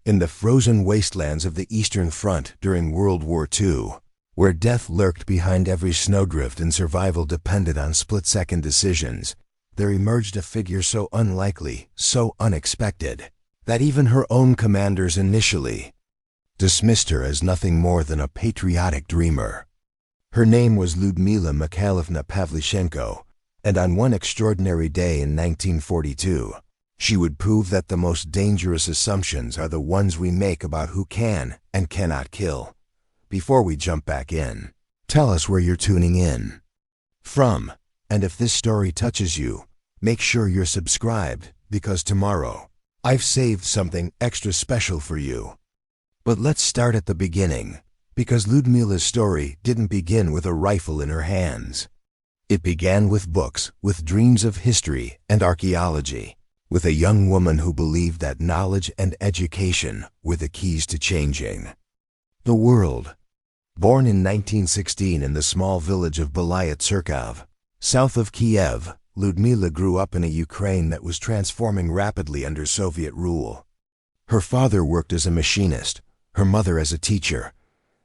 in the frozen wastelands of the Eastern Front during World War II, where death lurked behind every snowdrift and survival depended on split-second decisions, there emerged a figure so unlikely, so unexpected, that even her own commanders initially dismissed her as nothing more than a patriotic dreamer. Her name was Lyudmila Mikhailovna Pavlichenko, and on one extraordinary day in 1942, she would prove that the most dangerous assumptions are the ones we make about who can and cannot kill. Before we jump back in, tell us where you're tuning in from, and if this story touches you, make sure you're subscribed, because tomorrow, I've saved something extra special for you. But let's start at the beginning, because Lyudmila's story didn't begin with a rifle in her hands. It began with books, with dreams of history and archaeology, with a young woman who believed that knowledge and education were the keys to changing the world. Born in 1916 in the small village of Belaya Tserkov, south of Kiev, Lyudmila grew up in a Ukraine that was transforming rapidly under Soviet rule. Her father worked as a machinist, her mother as a teacher,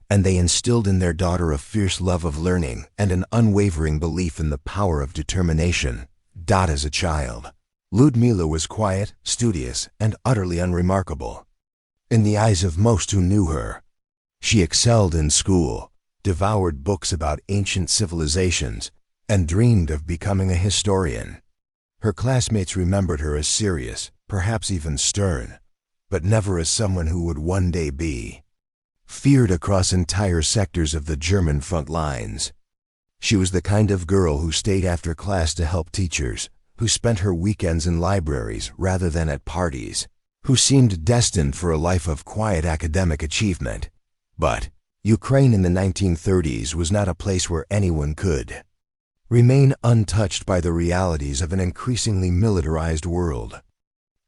and they instilled in their daughter a fierce love of learning and an unwavering belief in the power of determination. As a child, Lyudmila was quiet, studious, and utterly unremarkable. In the eyes of most who knew her, she excelled in school, devoured books about ancient civilizations, and dreamed of becoming a historian. Her classmates remembered her as serious, perhaps even stern, but never as someone who would one day be feared across entire sectors of the German front lines. She was the kind of girl who stayed after class to help teachers, who spent her weekends in libraries rather than at parties, who seemed destined for a life of quiet academic achievement. But Ukraine in the 1930s was not a place where anyone could remain untouched by the realities of an increasingly militarized world.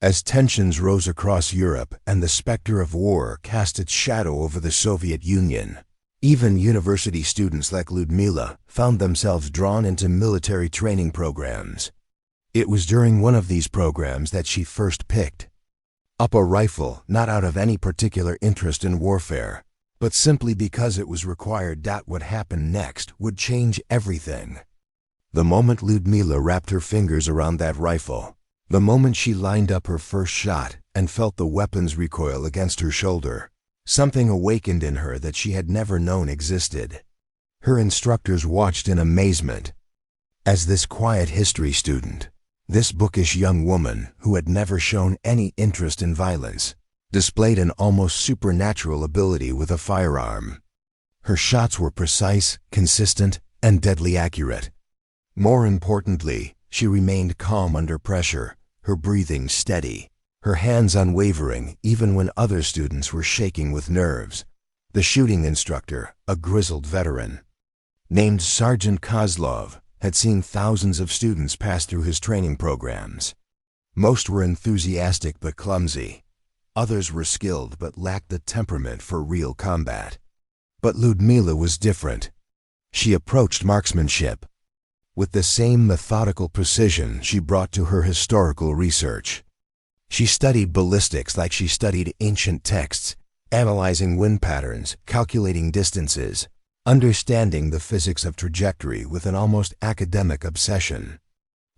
As tensions rose across Europe and the specter of war cast its shadow over the Soviet Union, even university students like Lyudmila found themselves drawn into military training programs. It was during one of these programs that she first picked up a rifle, not out of any particular interest in warfare, but simply because it was required. What happened next would change everything. The moment Lyudmila wrapped her fingers around that rifle, the moment she lined up her first shot and felt the weapon's recoil against her shoulder, something awakened in her that she had never known existed. Her instructors watched in amazement as this quiet history student, this bookish young woman who had never shown any interest in violence, displayed an almost supernatural ability with a firearm. Her shots were precise, consistent, and deadly accurate. More importantly, she remained calm under pressure, her breathing steady, her hands unwavering even when other students were shaking with nerves. The shooting instructor, a grizzled veteran named Sergeant Kozlov, had seen thousands of students pass through his training programs. Most were enthusiastic but clumsy. Others were skilled but lacked the temperament for real combat. But Lyudmila was different. She approached marksmanship with the same methodical precision she brought to her historical research. She studied ballistics like she studied ancient texts, analyzing wind patterns, calculating distances, understanding the physics of trajectory with an almost academic obsession.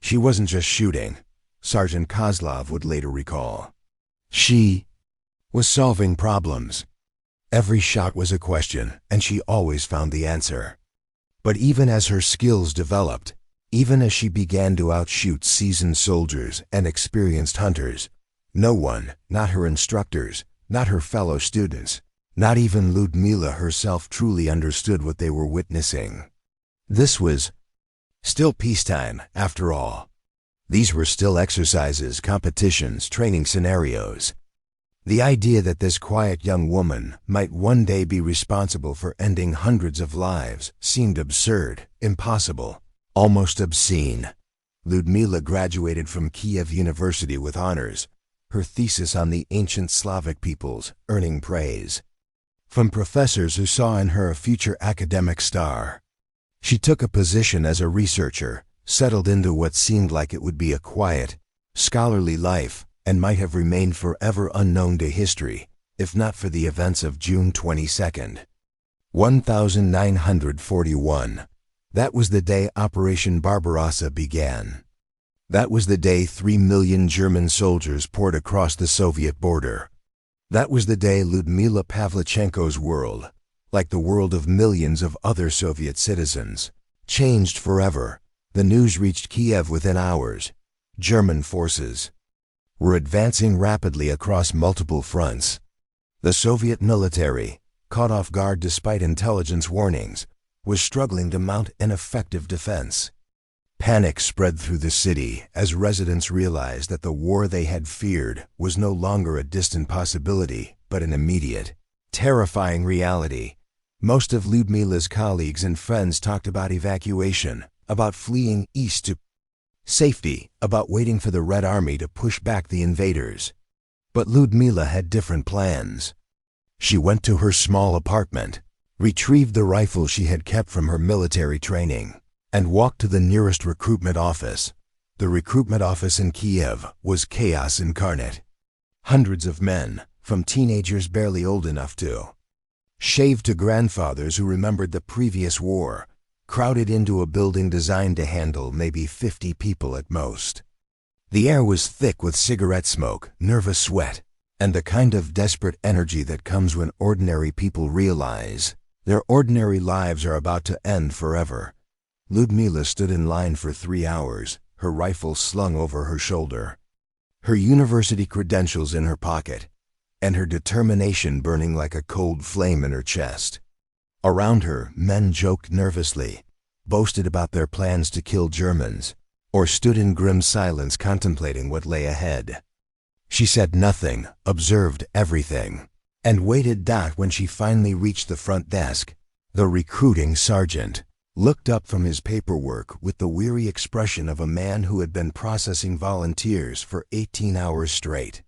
She wasn't just shooting, Sergeant Kozlov would later recall. She was solving problems. Every shot was a question, and she always found the answer. But even as her skills developed, even as she began to outshoot seasoned soldiers and experienced hunters, no one, not her instructors, not her fellow students, not even Lyudmila herself truly understood what they were witnessing. This was still peacetime, after all. These were still exercises, competitions, training scenarios. The idea that this quiet young woman might one day be responsible for ending hundreds of lives seemed absurd, impossible, almost obscene. Lyudmila graduated from Kiev University with honors, her thesis on the ancient Slavic peoples earning praise from professors who saw in her a future academic star. She took a position as a researcher, settled into what seemed like it would be a quiet, scholarly life, and might have remained forever unknown to history, if not for the events of June 22nd, 1941. That was the day Operation Barbarossa began. That was the day 3 million German soldiers poured across the Soviet border. That was the day Lyudmila Pavlichenko's world, like the world of millions of other Soviet citizens, changed forever. The news reached Kiev within hours. German forces were advancing rapidly across multiple fronts. The Soviet military, caught off guard despite intelligence warnings, was struggling to mount an effective defense. Panic spread through the city as residents realized that the war they had feared was no longer a distant possibility, but an immediate, terrifying reality. Most of Lyudmila's colleagues and friends talked about evacuation, about fleeing east to safety, about waiting for the Red Army to push back the invaders. But Lyudmila had different plans. She went to her small apartment, retrieved the rifle she had kept from her military training, and walked to the nearest recruitment office. The recruitment office in Kiev was chaos incarnate. Hundreds of men, from teenagers barely old enough to shave to grandfathers who remembered the previous war, crowded into a building designed to handle maybe 50 people at most. The air was thick with cigarette smoke, nervous sweat, and the kind of desperate energy that comes when ordinary people realize their ordinary lives are about to end forever. Lyudmila stood in line for 3 hours, her rifle slung over her shoulder, her university credentials in her pocket, and her determination burning like a cold flame in her chest. Around her, men joked nervously, boasted about their plans to kill Germans, or stood in grim silence contemplating what lay ahead. She said nothing, observed everything, and waited. When she finally reached the front desk, the recruiting sergeant looked up from his paperwork with the weary expression of a man who had been processing volunteers for 18 hours straight.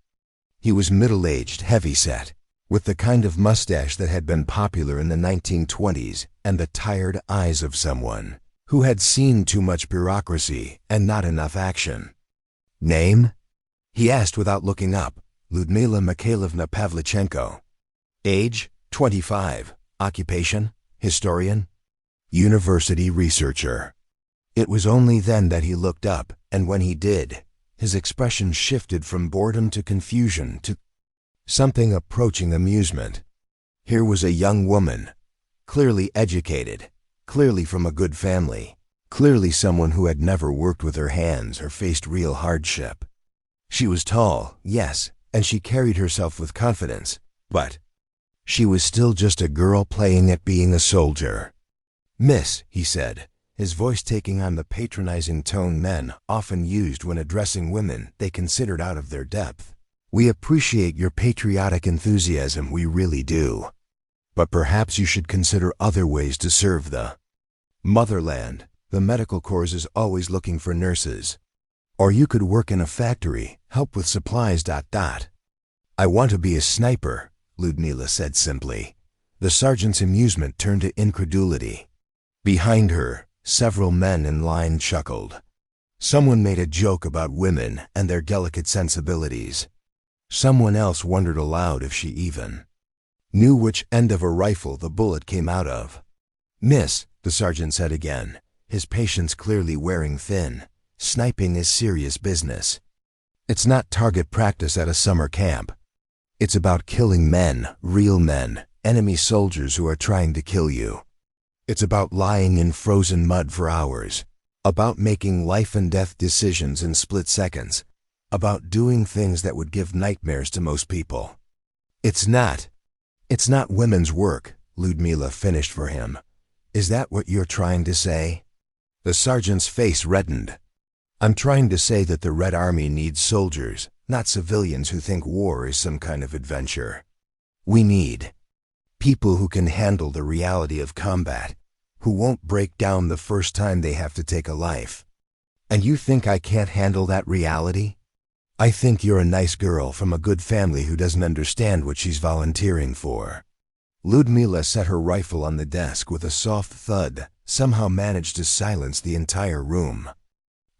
He was middle-aged, heavy-set, with the kind of mustache that had been popular in the 1920s and the tired eyes of someone who had seen too much bureaucracy and not enough action. "Name?" he asked without looking up. "Lyudmila Mikhailovna Pavlichenko." "Age?" 25. "Occupation?" "Historian?" "University researcher." It was only then that he looked up, and when he did, his expression shifted from boredom to confusion to something approaching amusement. Here was a young woman, clearly educated, clearly from a good family, clearly someone who had never worked with her hands or faced real hardship. She was tall, yes, and she carried herself with confidence, but she was still just a girl playing at being a soldier. "Miss," he said, his voice taking on the patronizing tone men often used when addressing women they considered out of their depth. "We appreciate your patriotic enthusiasm, we really do. But perhaps you should consider other ways to serve the motherland. The medical corps is always looking for nurses. Or you could work in a factory, help with supplies. "I want to be a sniper," Lyudmila said simply. The sergeant's amusement turned to incredulity. Behind her, several men in line chuckled. Someone made a joke about women and their delicate sensibilities. Someone else wondered aloud if she even knew which end of a rifle the bullet came out of. "Miss," the sergeant said again, his patience clearly wearing thin, "sniping is serious business. It's not target practice at a summer camp. It's about killing men, real men, enemy soldiers who are trying to kill you. It's about lying in frozen mud for hours, about making life and death decisions in split seconds, about doing things that would give nightmares to most people. It's not women's work," Lyudmila finished for him. "Is that what you're trying to say?" The sergeant's face reddened. "I'm trying to say that the Red Army needs soldiers, not civilians who think war is some kind of adventure. We need people who can handle the reality of combat, who won't break down the first time they have to take a life. And you think I can't handle that reality? I think you're a nice girl from a good family who doesn't understand what she's volunteering for." Lyudmila set her rifle on the desk with a soft thud, somehow managed to silence the entire room.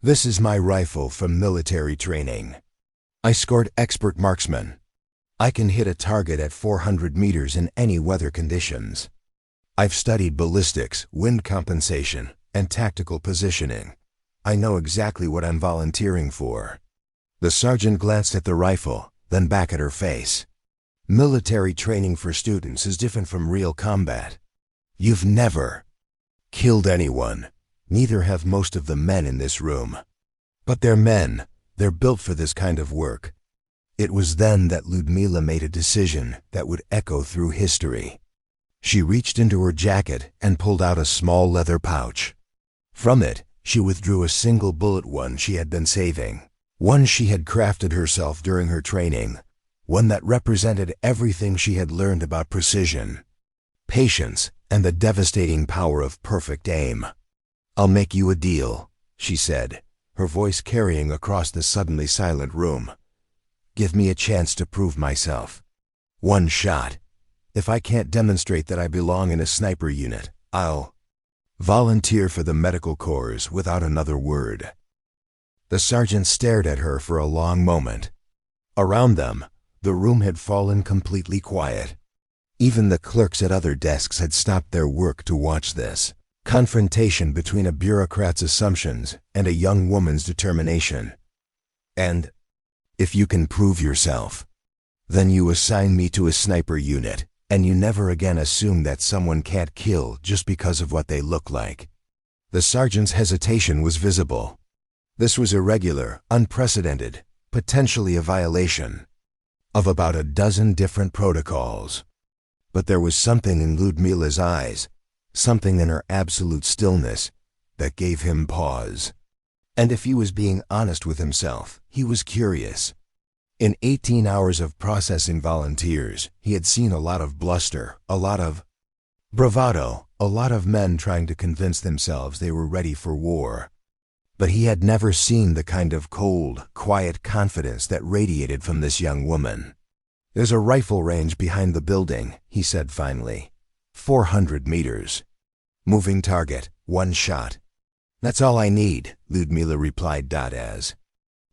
"This is my rifle from military training. I scored expert marksman. I can hit a target at 400 meters in any weather conditions. I've studied ballistics, wind compensation, and tactical positioning. I know exactly what I'm volunteering for." The sergeant glanced at the rifle, then back at her face. "Military training for students is different from real combat. You've never killed anyone. Neither have most of the men in this room. But they're men. They're built for this kind of work." It was then that Lyudmila made a decision that would echo through history. She reached into her jacket and pulled out a small leather pouch. From it, she withdrew a single bullet, one she had been saving, one she had crafted herself during her training, one that represented everything she had learned about precision, patience, and the devastating power of perfect aim. "I'll make you a deal," she said, her voice carrying across the suddenly silent room. "Give me a chance to prove myself. One shot. If I can't demonstrate that I belong in a sniper unit, I'll volunteer for the medical corps without another word." The sergeant stared at her for a long moment. Around them, the room had fallen completely quiet. Even the clerks at other desks had stopped their work to watch this confrontation between a bureaucrat's assumptions and a young woman's determination. "And if you can prove yourself, then you assign me to a sniper unit, and you never again assume that someone can't kill just because of what they look like." The sergeant's hesitation was visible. This was irregular, unprecedented, potentially a violation of about a dozen different protocols. But there was something in Lyudmila's eyes, something in her absolute stillness, that gave him pause. And if he was being honest with himself, he was curious. In 18 hours of processing volunteers, he had seen a lot of bluster, a lot of bravado, a lot of men trying to convince themselves they were ready for war. But he had never seen the kind of cold, quiet confidence that radiated from this young woman. "There's a rifle range behind the building," he said finally. 400 meters. Moving target, one shot. "That's all I need," Lyudmila replied as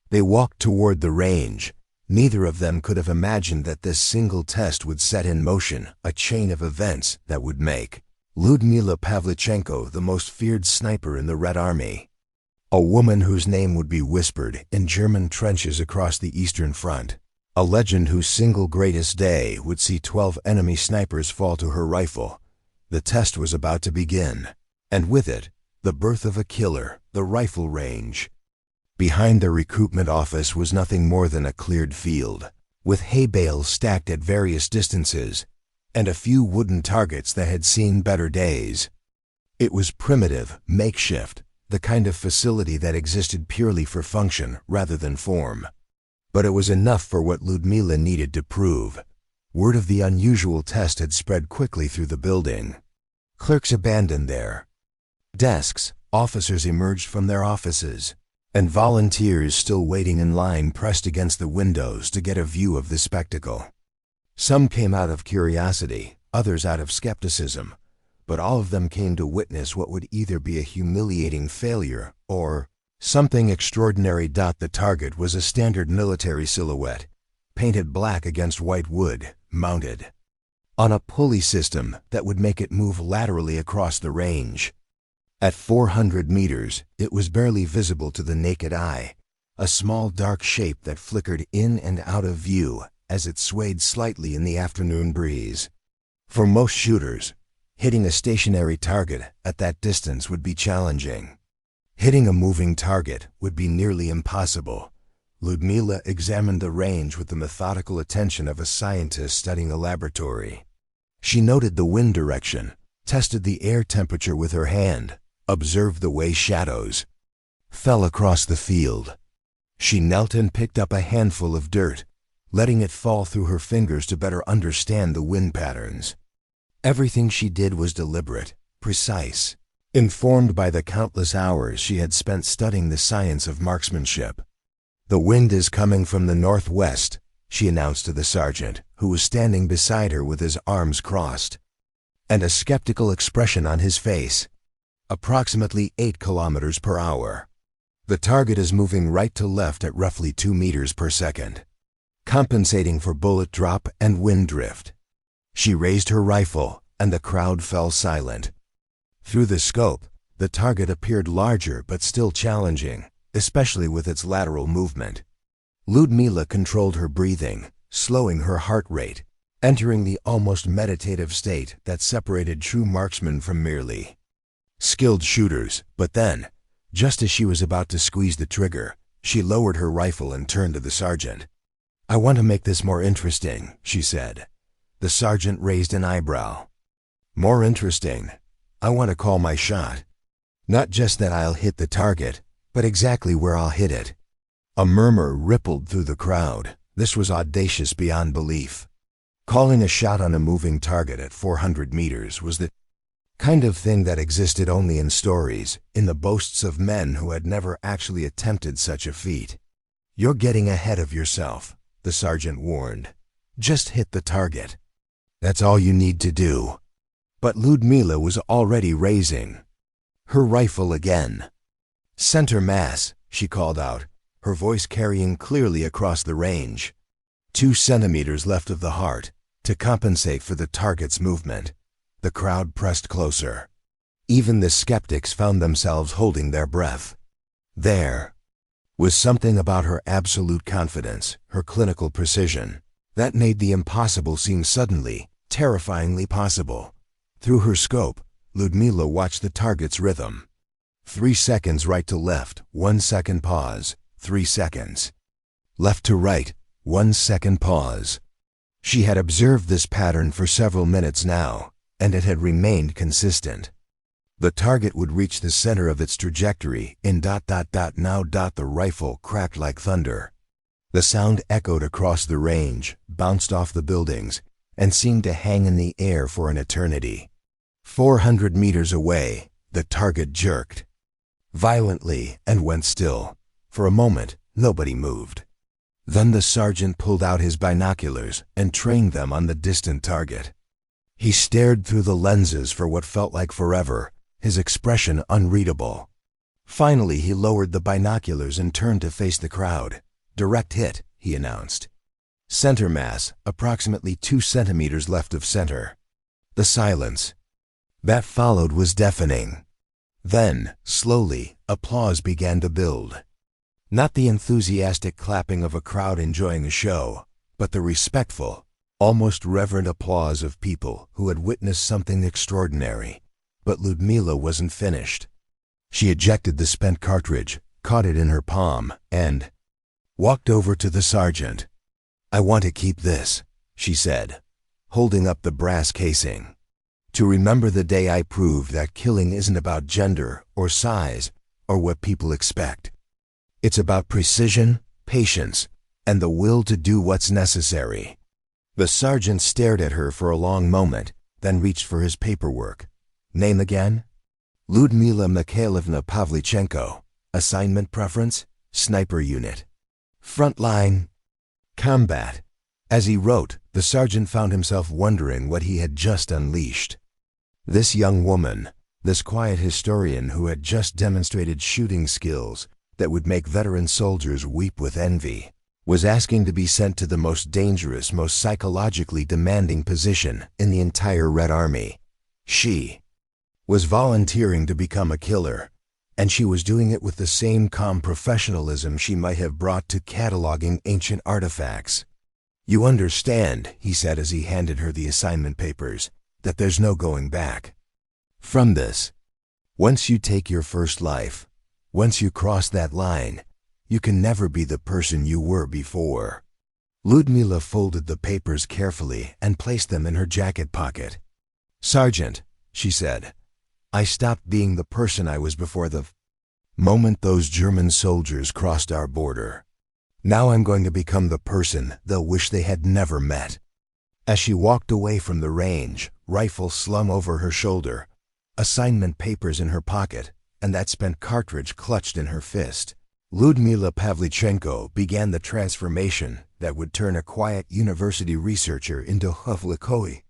they walked toward the range. Neither of them could have imagined that this single test would set in motion a chain of events that would make Lyudmila Pavlichenko the most feared sniper in the Red Army. A woman whose name would be whispered in German trenches across the Eastern Front. A legend whose single greatest day would see 12 enemy snipers fall to her rifle. The test was about to begin, and with it, the birth of a killer, the rifle range. Behind the recruitment office was nothing more than a cleared field, with hay bales stacked at various distances, and a few wooden targets that had seen better days. It was primitive, makeshift, the kind of facility that existed purely for function rather than form. But it was enough for what Lyudmila needed to prove. Word of the unusual test had spread quickly through the building. Clerks abandoned their desks, officers emerged from their offices, and volunteers still waiting in line pressed against the windows to get a view of the spectacle. Some came out of curiosity, others out of skepticism, but all of them came to witness what would either be a humiliating failure or something extraordinary. The target was a standard military silhouette, painted black against white wood, mounted on a pulley system that would make it move laterally across the range. At 400 meters, it was barely visible to the naked eye, a small dark shape that flickered in and out of view as it swayed slightly in the afternoon breeze. For most shooters, hitting a stationary target at that distance would be challenging. Hitting a moving target would be nearly impossible. Lyudmila examined the range with the methodical attention of a scientist studying a laboratory. She noted the wind direction, tested the air temperature with her hand, observed the way shadows fell across the field. She knelt and picked up a handful of dirt, letting it fall through her fingers to better understand the wind patterns. Everything she did was deliberate, precise, informed by the countless hours she had spent studying the science of marksmanship. "The wind is coming from the northwest," she announced to the sergeant, who was standing beside her with his arms crossed and a skeptical expression on his face. "Approximately 8 kilometers per hour. The target is moving right to left at roughly 2 meters per second. compensating for bullet drop and wind drift. She raised her rifle, and the crowd fell silent. Through the scope, the target appeared larger but still challenging, especially with its lateral movement. Lyudmila controlled her breathing, slowing her heart rate, entering the almost meditative state that separated true marksmen from merely skilled shooters. But then, just as she was about to squeeze the trigger, she lowered her rifle and turned to the sergeant. "I want to make this more interesting," she said. The sergeant raised an eyebrow. "More interesting? I want to call my shot. Not just that I'll hit the target, but exactly where I'll hit it." A murmur rippled through the crowd. This was audacious beyond belief. Calling a shot on a moving target at 400 meters was the kind of thing that existed only in stories, in the boasts of men who had never actually attempted such a feat. "You're getting ahead of yourself," the sergeant warned. "Just hit the target. That's all you need to do." But Lyudmila was already raising her rifle again. "Center mass," she called out, her voice carrying clearly across the range. 2 centimeters left of the heart, to compensate for the target's movement. The crowd pressed closer. Even the skeptics found themselves holding their breath. There was something about her absolute confidence, her clinical precision, that made the impossible seem suddenly, terrifyingly possible. Through her scope, Lyudmila watched the target's rhythm. 3 seconds right to left, 1 second pause, 3 seconds. Left to right, 1 second pause. She had observed this pattern for several minutes now, and it had remained consistent. The target would reach the center of its trajectory in ... Now the rifle cracked like thunder. The sound echoed across the range, bounced off the buildings, and seemed to hang in the air for an eternity. 400 meters away, the target jerked violently and went still. For a moment, nobody moved. Then the sergeant pulled out his binoculars and trained them on the distant target. He stared through the lenses for what felt like forever, his expression unreadable. Finally, he lowered the binoculars and turned to face the crowd. "Direct hit," he announced. "Center mass, approximately 2 centimeters left of center." The silence that followed was deafening. Then, slowly, applause began to build. Not the enthusiastic clapping of a crowd enjoying a show, but the respectful, almost reverent applause of people who had witnessed something extraordinary. But Lyudmila wasn't finished. She ejected the spent cartridge, caught it in her palm, and walked over to the sergeant. "I want to keep this," she said, holding up the brass casing. "To remember the day I proved that killing isn't about gender or size or what people expect. It's about precision, patience, and the will to do what's necessary." The sergeant stared at her for a long moment, then reached for his paperwork. "Name again?" "Lyudmila Mikhailovna Pavlichenko. Assignment preference? Sniper unit. Frontline combat." As he wrote, the sergeant found himself wondering what he had just unleashed. This young woman, this quiet historian who had just demonstrated shooting skills that would make veteran soldiers weep with envy, was asking to be sent to the most dangerous, most psychologically demanding position in the entire Red Army. She was volunteering to become a killer, and she was doing it with the same calm professionalism she might have brought to cataloging ancient artifacts. "You understand," he said as he handed her the assignment papers, "that there's no going back from this. Once you take your first life, once you cross that line, you can never be the person you were before." Lyudmila folded the papers carefully and placed them in her jacket pocket. "Sergeant," she said, "I stopped being the person I was before the moment those German soldiers crossed our border. Now I'm going to become the person they'll wish they had never met." As she walked away from the range, rifle slung over her shoulder, assignment papers in her pocket, and that spent cartridge clutched in her fist, Lyudmila Pavlichenko began the transformation that would turn a quiet university researcher into Pavlikoi,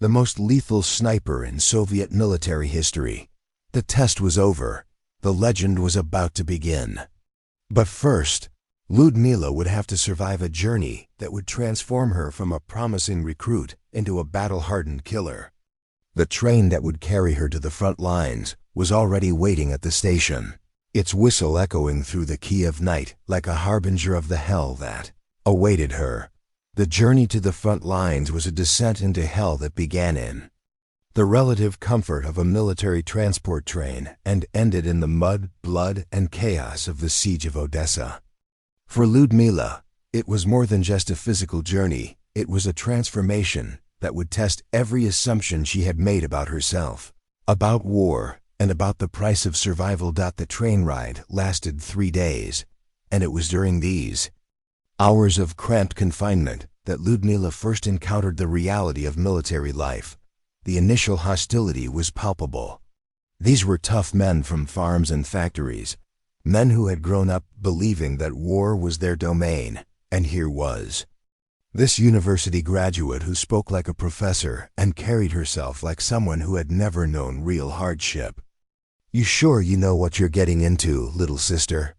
the most lethal sniper in Soviet military history. The test was over. The legend was about to begin. But first, Lyudmila would have to survive a journey that would transform her from a promising recruit into a battle-hardened killer. The train that would carry her to the front lines was already waiting at the station, its whistle echoing through the Kiev night like a harbinger of the hell that awaited her. The journey to the front lines was a descent into hell that began in the relative comfort of a military transport train and ended in the mud, blood, and chaos of the siege of Odessa. For Lyudmila, it was more than just a physical journey. It was a transformation that would test every assumption she had made about herself, about war, and about the price of survival. The train ride lasted 3 days, and it was during these hours of cramped confinement that Lyudmila first encountered the reality of military life. The initial hostility was palpable. These were tough men from farms and factories, men who had grown up believing that war was their domain, and here was this university graduate who spoke like a professor and carried herself like someone who had never known real hardship. "You sure you know what you're getting into, little sister?"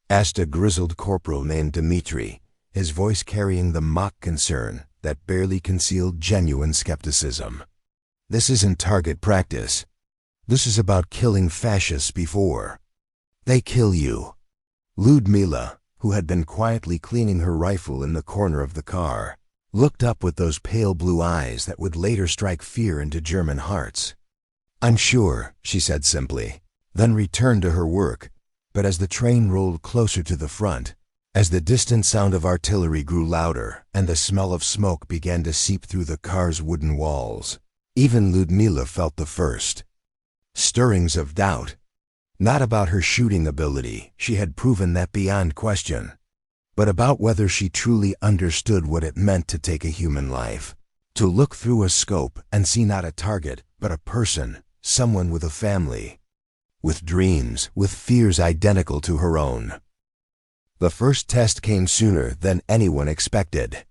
asked a grizzled corporal named Dmitri, his voice carrying the mock concern that barely concealed genuine skepticism. "This isn't target practice. This is about killing fascists before they kill you." Lyudmila, who had been quietly cleaning her rifle in the corner of the car, looked up with those pale blue eyes that would later strike fear into German hearts. "I'm sure," she said simply, then returned to her work. But as the train rolled closer to the front, as the distant sound of artillery grew louder and the smell of smoke began to seep through the car's wooden walls, even Lyudmila felt the first stirrings of doubt. Not about her shooting ability, she had proven that beyond question, but about whether she truly understood what it meant to take a human life, to look through a scope and see not a target, but a person, someone with a family, with dreams, with fears identical to her own. The first test came sooner than anyone expected.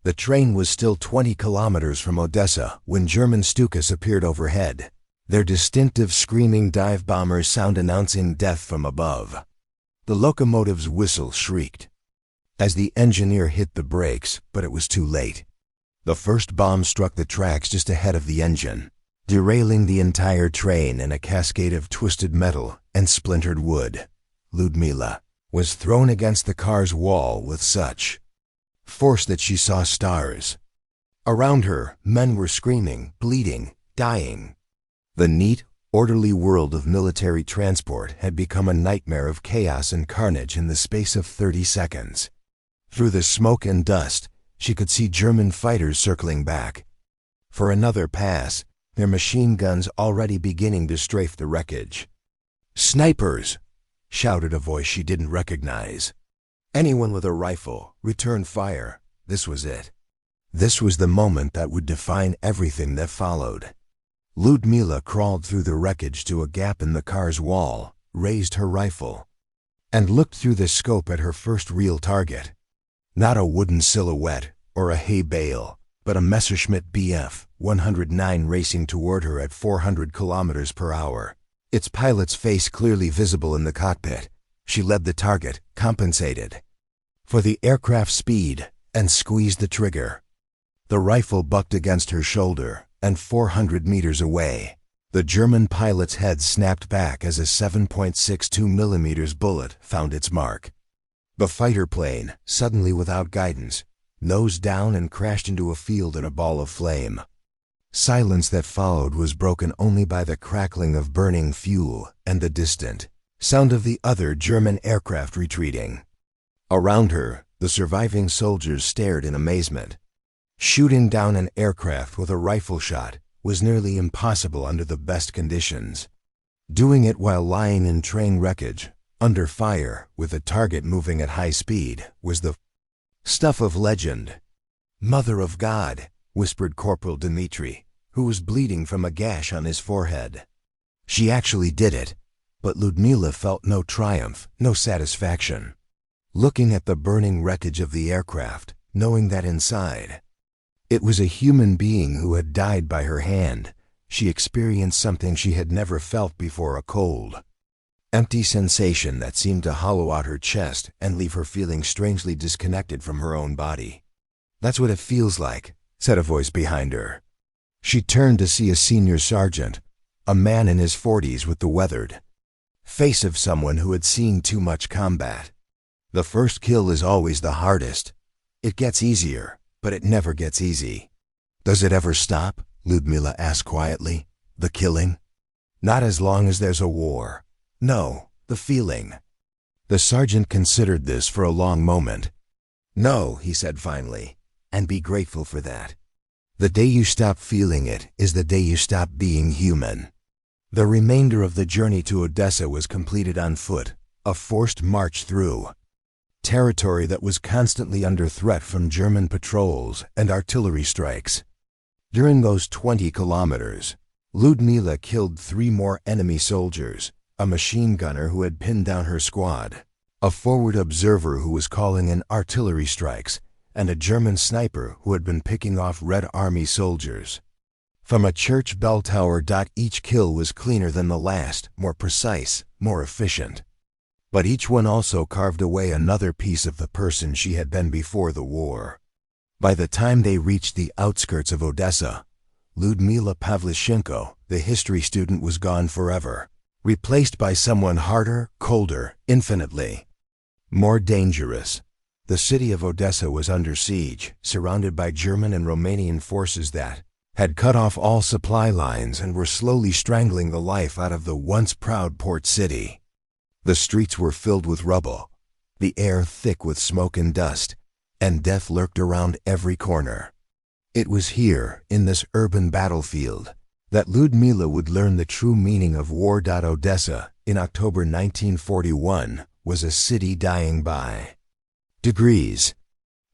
The train was still 20 kilometers from Odessa when German Stukas appeared overhead, their distinctive screaming dive bomber sound announcing death from above. The locomotive's whistle shrieked as the engineer hit the brakes, but it was too late. The first bomb struck the tracks just ahead of the engine, derailing the entire train in a cascade of twisted metal and splintered wood. Lyudmila was thrown against the car's wall with such force that she saw stars. Around her, men were screaming, bleeding, dying. The neat, orderly world of military transport had become a nightmare of chaos and carnage in the space of 30 seconds. Through the smoke and dust, she could see German fighters circling back for another pass, their machine guns already beginning to strafe the wreckage. "Snipers!" shouted a voice she didn't recognize. Anyone with a rifle, return fire. This was it. This was the moment that would define everything that followed. Lyudmila crawled through the wreckage to a gap in the car's wall, raised her rifle, and looked through the scope at her first real target. Not a wooden silhouette or a hay bale, but a Messerschmitt Bf 109 racing toward her at 400 kilometers per hour. Its pilot's face clearly visible in the cockpit. She led the target, compensated for the aircraft's speed, and squeezed the trigger. The rifle bucked against her shoulder, and 400 meters away, the German pilot's head snapped back as a 7.62 millimeters bullet found its mark. The fighter plane, suddenly without guidance, nosed down and crashed into a field in a ball of flame. Silence that followed was broken only by the crackling of burning fuel and the distant sound of the other German aircraft retreating. Around her, the surviving soldiers stared in amazement. Shooting down an aircraft with a rifle shot was nearly impossible under the best conditions. Doing it while lying in train wreckage, under fire, with a target moving at high speed, was the stuff of legend. "Mother of God," whispered Corporal Dmitri, who was bleeding from a gash on his forehead. She actually did it, but Lyudmila felt no triumph, no satisfaction. Looking at the burning wreckage of the aircraft, knowing that inside it was a human being who had died by her hand, she experienced something she had never felt before: a cold, Empty sensation that seemed to hollow out her chest and leave her feeling strangely disconnected from her own body. "That's what it feels like," said a voice behind her. She turned to see a senior sergeant, a man in his 40s with the weathered face of someone who had seen too much combat. "The first kill is always the hardest. It gets easier, but it never gets easy." "Does it ever stop?" Lyudmila asked quietly. "The killing?" "Not as long as there's a war. No, the feeling." The sergeant considered this for a long moment. "No," he said finally, "and be grateful for that. The day you stop feeling it is the day you stop being human." The remainder of the journey to Odessa was completed on foot, a forced march through territory that was constantly under threat from German patrols and artillery strikes. During those 20 kilometers, Lyudmila killed 3 more enemy soldiers, a machine gunner who had pinned down her squad, a forward observer who was calling in artillery strikes, and a German sniper who had been picking off Red Army soldiers. From a church bell tower, each kill was cleaner than the last, more precise, more efficient. But each one also carved away another piece of the person she had been before the war. By the time they reached the outskirts of Odessa, Lyudmila Pavlichenko, the history student, was gone forever, replaced by someone harder, colder, infinitely more dangerous. The city of Odessa was under siege, surrounded by German and Romanian forces that had cut off all supply lines and were slowly strangling the life out of the once proud port city. The streets were filled with rubble, the air thick with smoke and dust, and death lurked around every corner. It was here, in this urban battlefield, that Lyudmila would learn the true meaning of war. Odessa, in October 1941, was a city dying by degrees.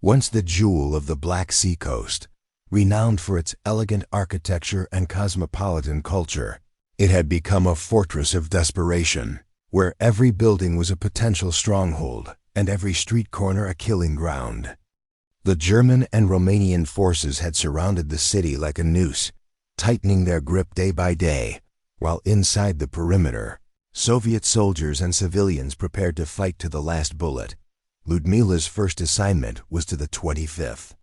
Once the jewel of the Black Sea coast, renowned for its elegant architecture and cosmopolitan culture, it had become a fortress of desperation, where every building was a potential stronghold and every street corner a killing ground. The German and Romanian forces had surrounded the city like a noose, tightening their grip day by day, while inside the perimeter, Soviet soldiers and civilians prepared to fight to the last bullet. Lyudmila's first assignment was to the 25th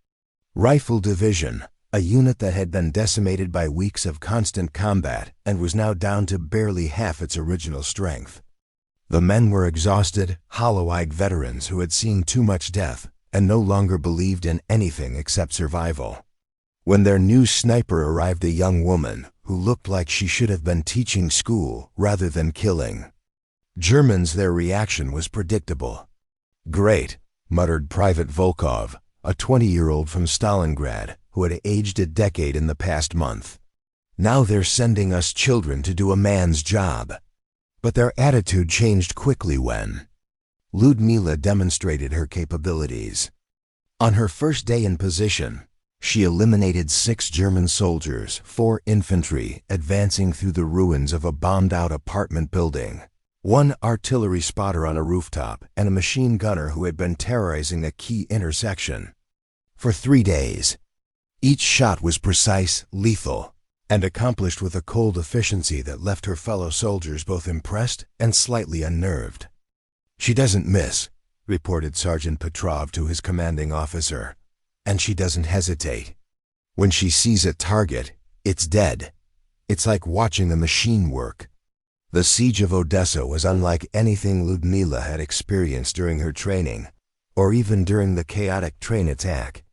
Rifle Division, a unit that had been decimated by weeks of constant combat and was now down to barely half its original strength. The men were exhausted, hollow-eyed veterans who had seen too much death and no longer believed in anything except survival. When their new sniper arrived, a young woman who looked like she should have been teaching school rather than killing Germans, their reaction was predictable. "Great," muttered Private Volkov, a 20-year-old from Stalingrad who had aged a decade in the past month. "Now they're sending us children to do a man's job." But their attitude changed quickly when Lyudmila demonstrated her capabilities. On her first day in position, she eliminated 6 German soldiers, 4 infantry advancing through the ruins of a bombed-out apartment building, 1 artillery spotter on a rooftop, and a machine gunner who had been terrorizing a key intersection. For 3 days, each shot was precise, lethal, and accomplished with a cold efficiency that left her fellow soldiers both impressed and slightly unnerved. "She doesn't miss," reported Sergeant Petrov to his commanding officer, "and she doesn't hesitate. When she sees a target, it's dead. It's like watching a machine work." The siege of Odessa was unlike anything Lyudmila had experienced during her training, or even during the chaotic train attack.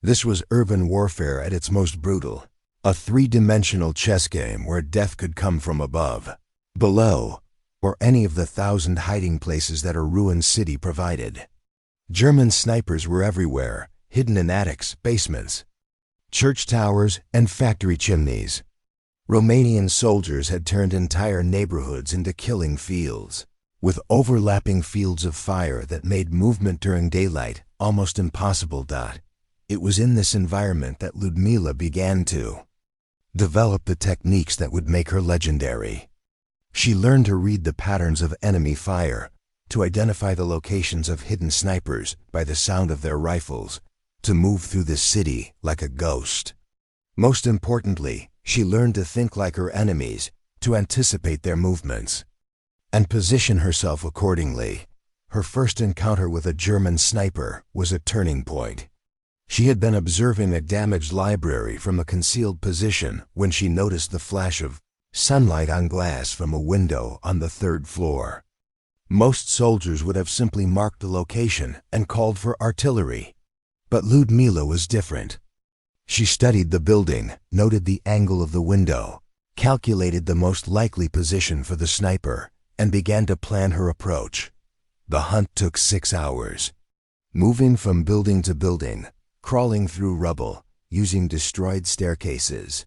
This was urban warfare at its most brutal, a 3-dimensional chess game where death could come from above, below, or any of the 1,000 hiding places that a ruined city provided. German snipers were everywhere, hidden in attics, basements, church towers, and factory chimneys. Romanian soldiers had turned entire neighborhoods into killing fields, with overlapping fields of fire that made movement during daylight almost impossible. It was in this environment that Lyudmila began to develop the techniques that would make her legendary. She learned to read the patterns of enemy fire, to identify the locations of hidden snipers by the sound of their rifles, to move through the city like a ghost. Most importantly, she learned to think like her enemies, to anticipate their movements. and position herself accordingly. Her first encounter with a German sniper was a turning point. She had been observing a damaged library from a concealed position when she noticed the flash of sunlight on glass from a window on the third floor. Most soldiers would have simply marked the location and called for artillery. But Lyudmila was different. She studied the building, noted the angle of the window, calculated the most likely position for the sniper, and began to plan her approach. The hunt took 6 hours. Moving from building to building, crawling through rubble, using destroyed staircases,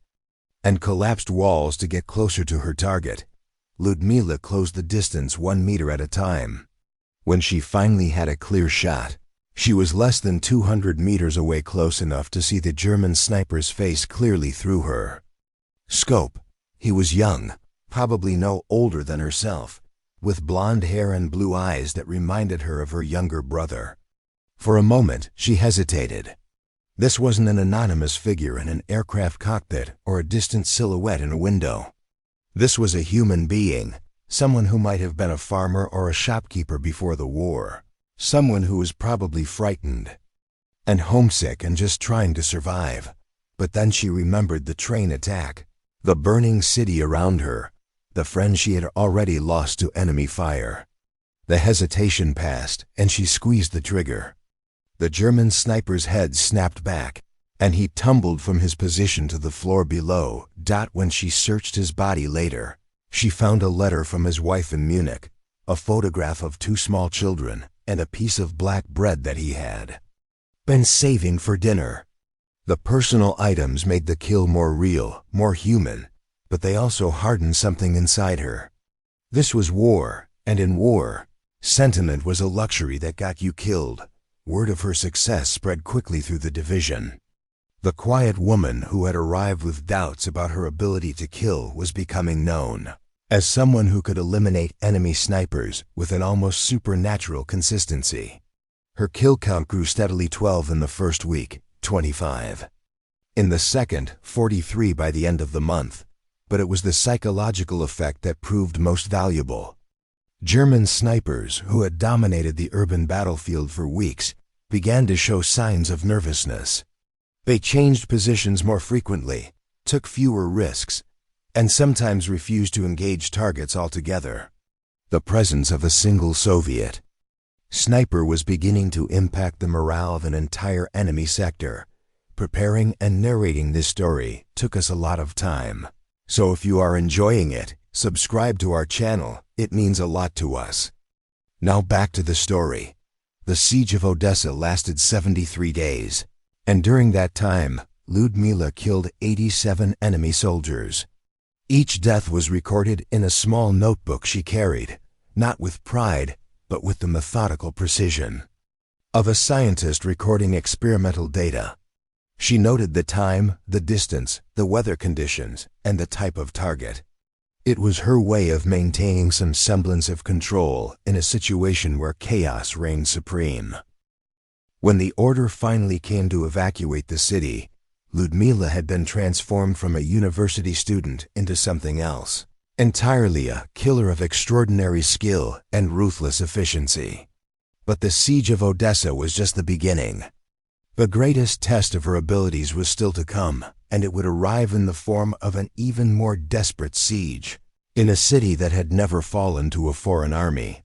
and collapsed walls to get closer to her target, Lyudmila closed the distance 1 meter at a time. When she finally had a clear shot, she was less than 200 meters away, close enough to see the German sniper's face clearly through her scope. He was young, probably no older than herself, with blonde hair and blue eyes that reminded her of her younger brother. For a moment, she hesitated. This wasn't an anonymous figure in an aircraft cockpit or a distant silhouette in a window. This was a human being, someone who might have been a farmer or a shopkeeper before the war, someone who was probably frightened and homesick and just trying to survive. But then she remembered the train attack, the burning city around her, the friend she had already lost to enemy fire. The hesitation passed, and she squeezed the trigger. The German sniper's head snapped back, and he tumbled from his position to the floor below. When she searched his body later, she found a letter from his wife in Munich, a photograph of 2 small children, and a piece of black bread that he had been saving for dinner. The personal items made the kill more real, more human, but they also hardened something inside her. This was war, and in war, sentiment was a luxury that got you killed. Word of her success spread quickly through the division. The quiet woman who had arrived with doubts about her ability to kill was becoming known as someone who could eliminate enemy snipers with an almost supernatural consistency. Her kill count grew steadily: 12 in the first week, 25 in the second, 43 by the end of the month. But it was the psychological effect that proved most valuable. German snipers, who had dominated the urban battlefield for weeks, began to show signs of nervousness. They changed positions more frequently, took fewer risks, and sometimes refused to engage targets altogether. The presence of a single Soviet sniper was beginning to impact the morale of an entire enemy sector. Preparing and narrating this story took us a lot of time. So if you are enjoying it, subscribe to our channel. It means a lot to us. Now back to the story. The siege of Odessa lasted 73 days, and during that time, Lyudmila killed 87 enemy soldiers. Each death was recorded in a small notebook she carried, not with pride, but with the methodical precision of a scientist recording experimental data. She noted the time, the distance, the weather conditions, and the type of target. It was her way of maintaining some semblance of control in a situation where chaos reigned supreme. When the order finally came to evacuate the city, Lyudmila had been transformed from a university student into something else, entirely a killer of extraordinary skill and ruthless efficiency. But the siege of Odessa was just the beginning. The greatest test of her abilities was still to come, and it would arrive in the form of an even more desperate siege, in a city that had never fallen to a foreign army.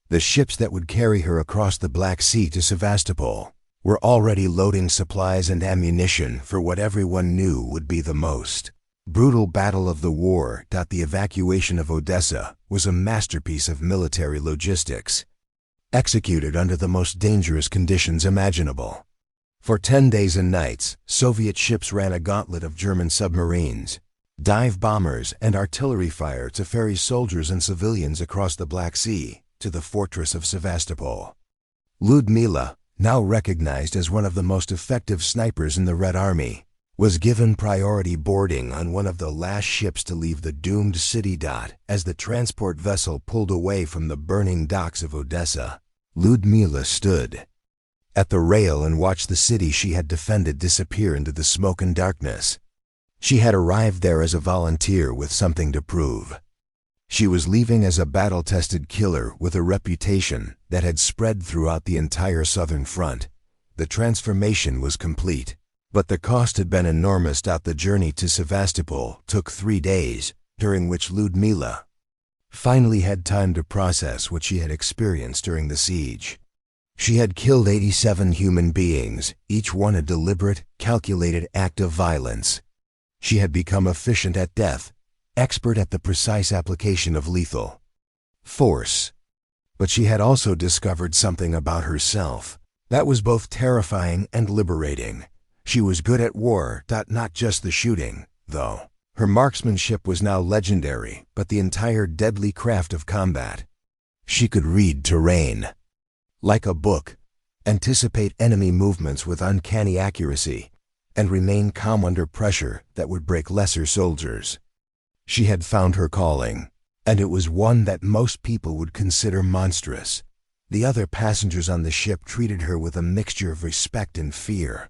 The ships that would carry her across the Black Sea to Sevastopol were already loading supplies and ammunition for what everyone knew would be the most brutal battle of the war. The evacuation of Odessa was a masterpiece of military logistics, executed under the most dangerous conditions imaginable. For 10 days and nights, Soviet ships ran a gauntlet of German submarines, dive bombers, and artillery fire to ferry soldiers and civilians across the Black Sea to the fortress of Sevastopol. Lyudmila, now recognized as one of the most effective snipers in the Red Army, was given priority boarding on one of the last ships to leave the doomed city. As the transport vessel pulled away from the burning docks of Odessa, Lyudmila stood at the rail and watched the city she had defended disappear into the smoke and darkness. She had arrived there as a volunteer with something to prove. She was leaving as a battle-tested killer with a reputation that had spread throughout the entire southern front. The transformation was complete, but the cost had been enormous. The journey to Sevastopol took 3 days, during which Lyudmila finally had time to process what she had experienced during the siege. She had killed 87 human beings, each one a deliberate, calculated act of violence. She had become efficient at death, expert at the precise application of lethal force. But she had also discovered something about herself that was both terrifying and liberating. She was good at war, not just the shooting, though. Her marksmanship was now legendary, but the entire deadly craft of combat. She could read terrain like a book, anticipate enemy movements with uncanny accuracy, and remain calm under pressure that would break lesser soldiers. She had found her calling, and it was one that most people would consider monstrous. The other passengers on the ship treated her with a mixture of respect and fear.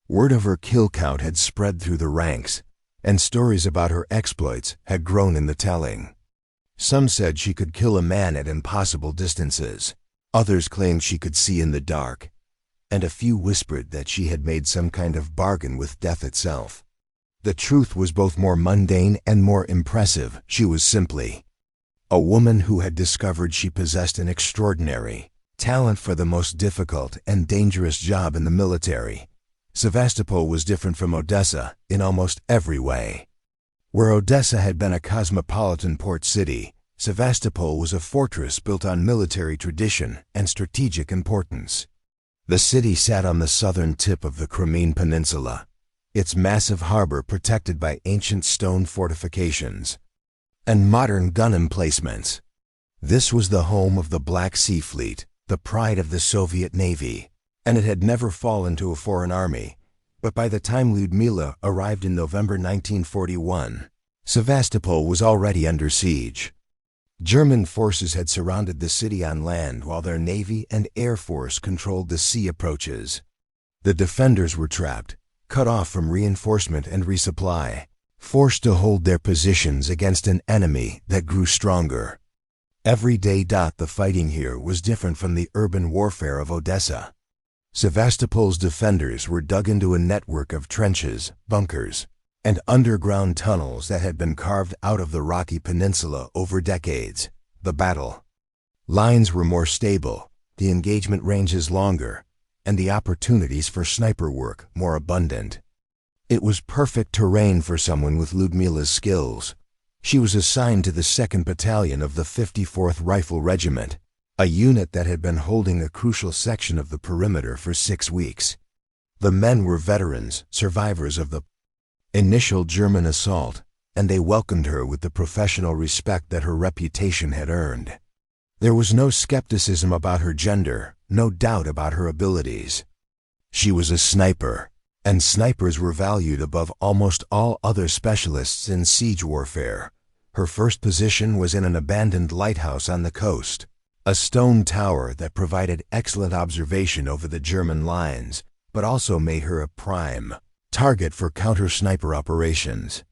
Word of her kill count had spread through the ranks, and stories about her exploits had grown in the telling. Some said she could kill a man at impossible distances. Others claimed she could see in the dark, and a few whispered that she had made some kind of bargain with death itself. The truth was both more mundane and more impressive. She was simply a woman who had discovered she possessed an extraordinary talent for the most difficult and dangerous job in the military. Sevastopol was different from Odessa in almost every way. Where Odessa had been a cosmopolitan port city, Sevastopol was a fortress built on military tradition and strategic importance. The city sat on the southern tip of the Crimean Peninsula, its massive harbor protected by ancient stone fortifications and modern gun emplacements. This was the home of the Black Sea Fleet, the pride of the Soviet Navy, and it had never fallen to a foreign army. But by the time Lyudmila arrived in November 1941, Sevastopol was already under siege. German forces had surrounded the city on land while their Navy and Air Force controlled the sea approaches. The defenders were trapped, cut off from reinforcement and resupply, forced to hold their positions against an enemy that grew stronger. Every day. The fighting here was different from the urban warfare of Odessa. Sevastopol's defenders were dug into a network of trenches, bunkers, and underground tunnels that had been carved out of the rocky peninsula over decades. The battle lines were more stable, the engagement ranges longer, and the opportunities for sniper work more abundant. It was perfect terrain for someone with Lyudmila's skills. She was assigned to the 2nd Battalion of the 54th Rifle Regiment, a unit that had been holding a crucial section of the perimeter for 6 weeks. The men were veterans, survivors of the initial German assault, and they welcomed her with the professional respect that her reputation had earned. There was no skepticism about her gender, no doubt about her abilities. She was a sniper, and snipers were valued above almost all other specialists in siege warfare. Her first position was in an abandoned lighthouse on the coast, a stone tower that provided excellent observation over the German lines, but also made her a prime target for counter-sniper operations.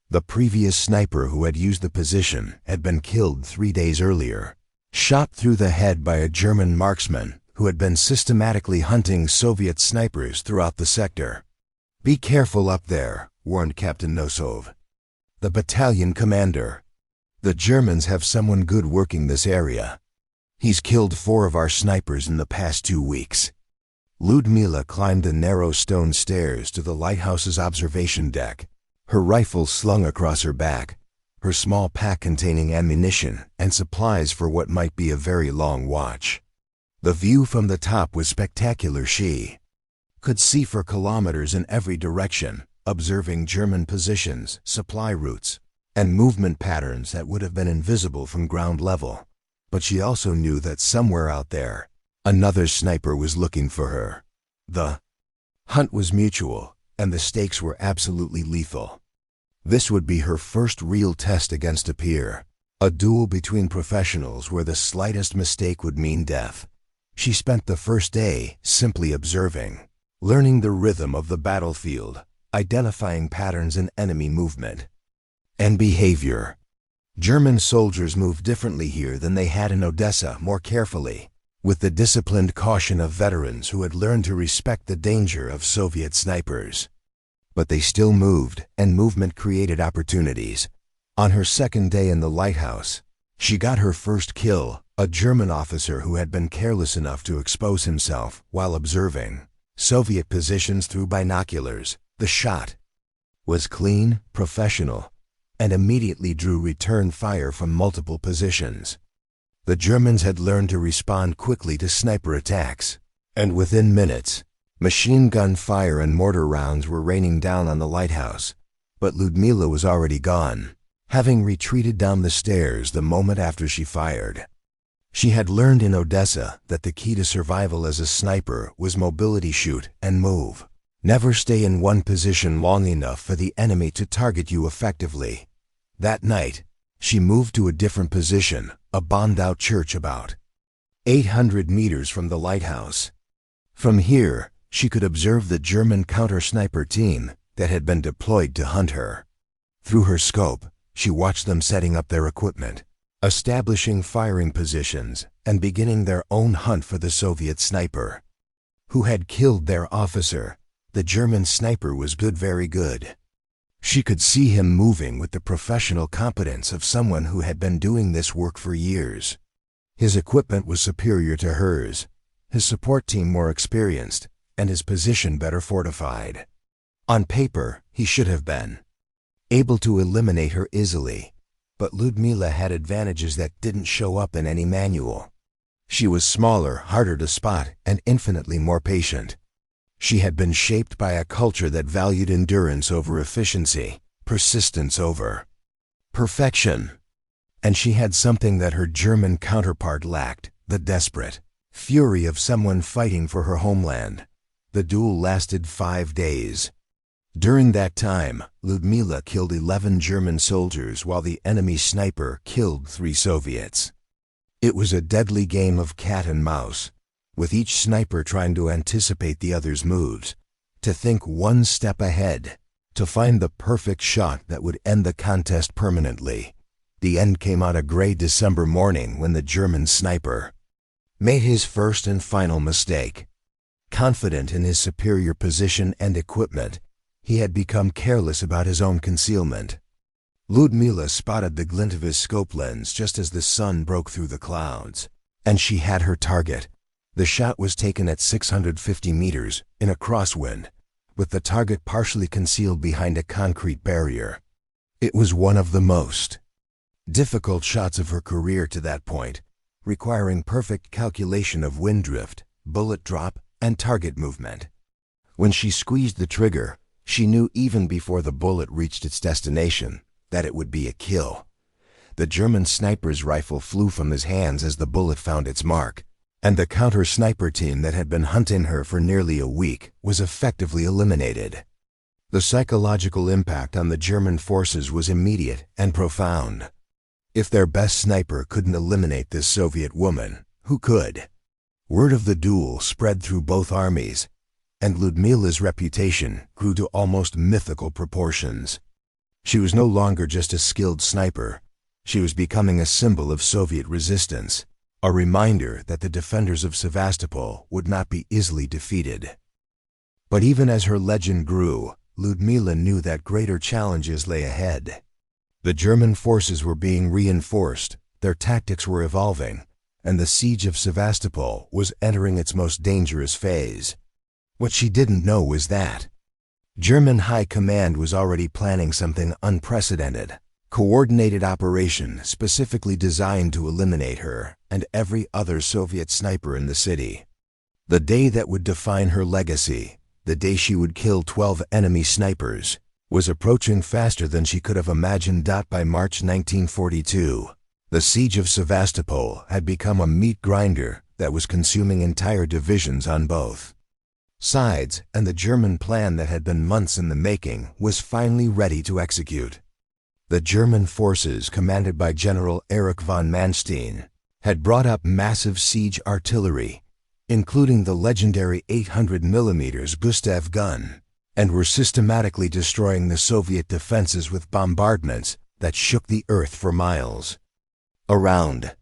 The previous sniper who had used the position had been killed 3 days earlier, shot through the head by a German marksman who had been systematically hunting Soviet snipers throughout the sector. "Be careful up there," warned Captain Nosov, the battalion commander. "The Germans have someone good working this area. He's killed 4 of our snipers in the past 2 weeks. Lyudmila climbed the narrow stone stairs to the lighthouse's observation deck, her rifle slung across her back, her small pack containing ammunition and supplies for what might be a very long watch. The view from the top was spectacular. She could see for kilometers in every direction, observing German positions, supply routes, and movement patterns that would have been invisible from ground level. But she also knew that somewhere out there, another sniper was looking for her. The hunt was mutual, and the stakes were absolutely lethal. This would be her first real test against a peer, a duel between professionals where the slightest mistake would mean death. She spent the first day simply observing, learning the rhythm of the battlefield, identifying patterns in enemy movement and behavior. German soldiers moved differently here than they had in Odessa, more carefully, with the disciplined caution of veterans who had learned to respect the danger of Soviet snipers. But they still moved, and movement created opportunities. On her second day in the lighthouse, she got her first kill, a German officer who had been careless enough to expose himself while observing Soviet positions through binoculars. The shot was clean, professional, and immediately drew return fire from multiple positions. The Germans had learned to respond quickly to sniper attacks, and within minutes, machine gun fire and mortar rounds were raining down on the lighthouse. But Lyudmila was already gone, having retreated down the stairs the moment after she fired. She had learned in Odessa that the key to survival as a sniper was mobility: shoot and move. Never stay in one position long enough for the enemy to target you effectively. That night, she moved to a different position, a bombed-out church about 800 meters from the lighthouse. From here, she could observe the German counter-sniper team that had been deployed to hunt her. Through her scope, she watched them setting up their equipment, establishing firing positions, and beginning their own hunt for the Soviet sniper, who had killed their officer. The German sniper was good, very good. She could see him moving with the professional competence of someone who had been doing this work for years. His equipment was superior to hers, his support team more experienced, and his position better fortified. On paper, he should have been able to eliminate her easily, but Lyudmila had advantages that didn't show up in any manual. She was smaller, harder to spot, and infinitely more patient. She had been shaped by a culture that valued endurance over efficiency, persistence over perfection. And she had something that her German counterpart lacked: the desperate fury of someone fighting for her homeland. The duel lasted 5 days. During that time, Lyudmila killed 11 German soldiers while the enemy sniper killed 3 Soviets. It was a deadly game of cat and mouse, with each sniper trying to anticipate the other's moves, to think one step ahead, to find the perfect shot that would end the contest permanently. The end came on a gray December morning when the German sniper made his first and final mistake. Confident in his superior position and equipment, he had become careless about his own concealment. Lyudmila spotted the glint of his scope lens just as the sun broke through the clouds, and she had her target. The shot was taken at 650 meters, in a crosswind, with the target partially concealed behind a concrete barrier. It was one of the most difficult shots of her career to that point, requiring perfect calculation of wind drift, bullet drop, and target movement. When she squeezed the trigger, she knew even before the bullet reached its destination that it would be a kill. The German sniper's rifle flew from his hands as the bullet found its mark, and the counter-sniper team that had been hunting her for nearly a week was effectively eliminated. The psychological impact on the German forces was immediate and profound. If their best sniper couldn't eliminate this Soviet woman, who could? Word of the duel spread through both armies, and Lyudmila's reputation grew to almost mythical proportions. She was no longer just a skilled sniper. She was becoming a symbol of Soviet resistance, a reminder that the defenders of Sevastopol would not be easily defeated. But even as her legend grew, Lyudmila knew that greater challenges lay ahead. The German forces were being reinforced, their tactics were evolving, and the siege of Sevastopol was entering its most dangerous phase. What she didn't know was that German high command was already planning something unprecedented. Coordinated operation specifically designed to eliminate her and every other Soviet sniper in the city. The day that would define her legacy, the day she would kill 12 enemy snipers, was approaching faster than she could have imagined. By March 1942, the siege of Sevastopol had become a meat grinder that was consuming entire divisions on both sides, and the German plan that had been months in the making was finally ready to execute. The German forces, commanded by General Erich von Manstein, had brought up massive siege artillery, including the legendary 800mm Gustav gun, and were systematically destroying the Soviet defenses with bombardments that shook the earth for miles around.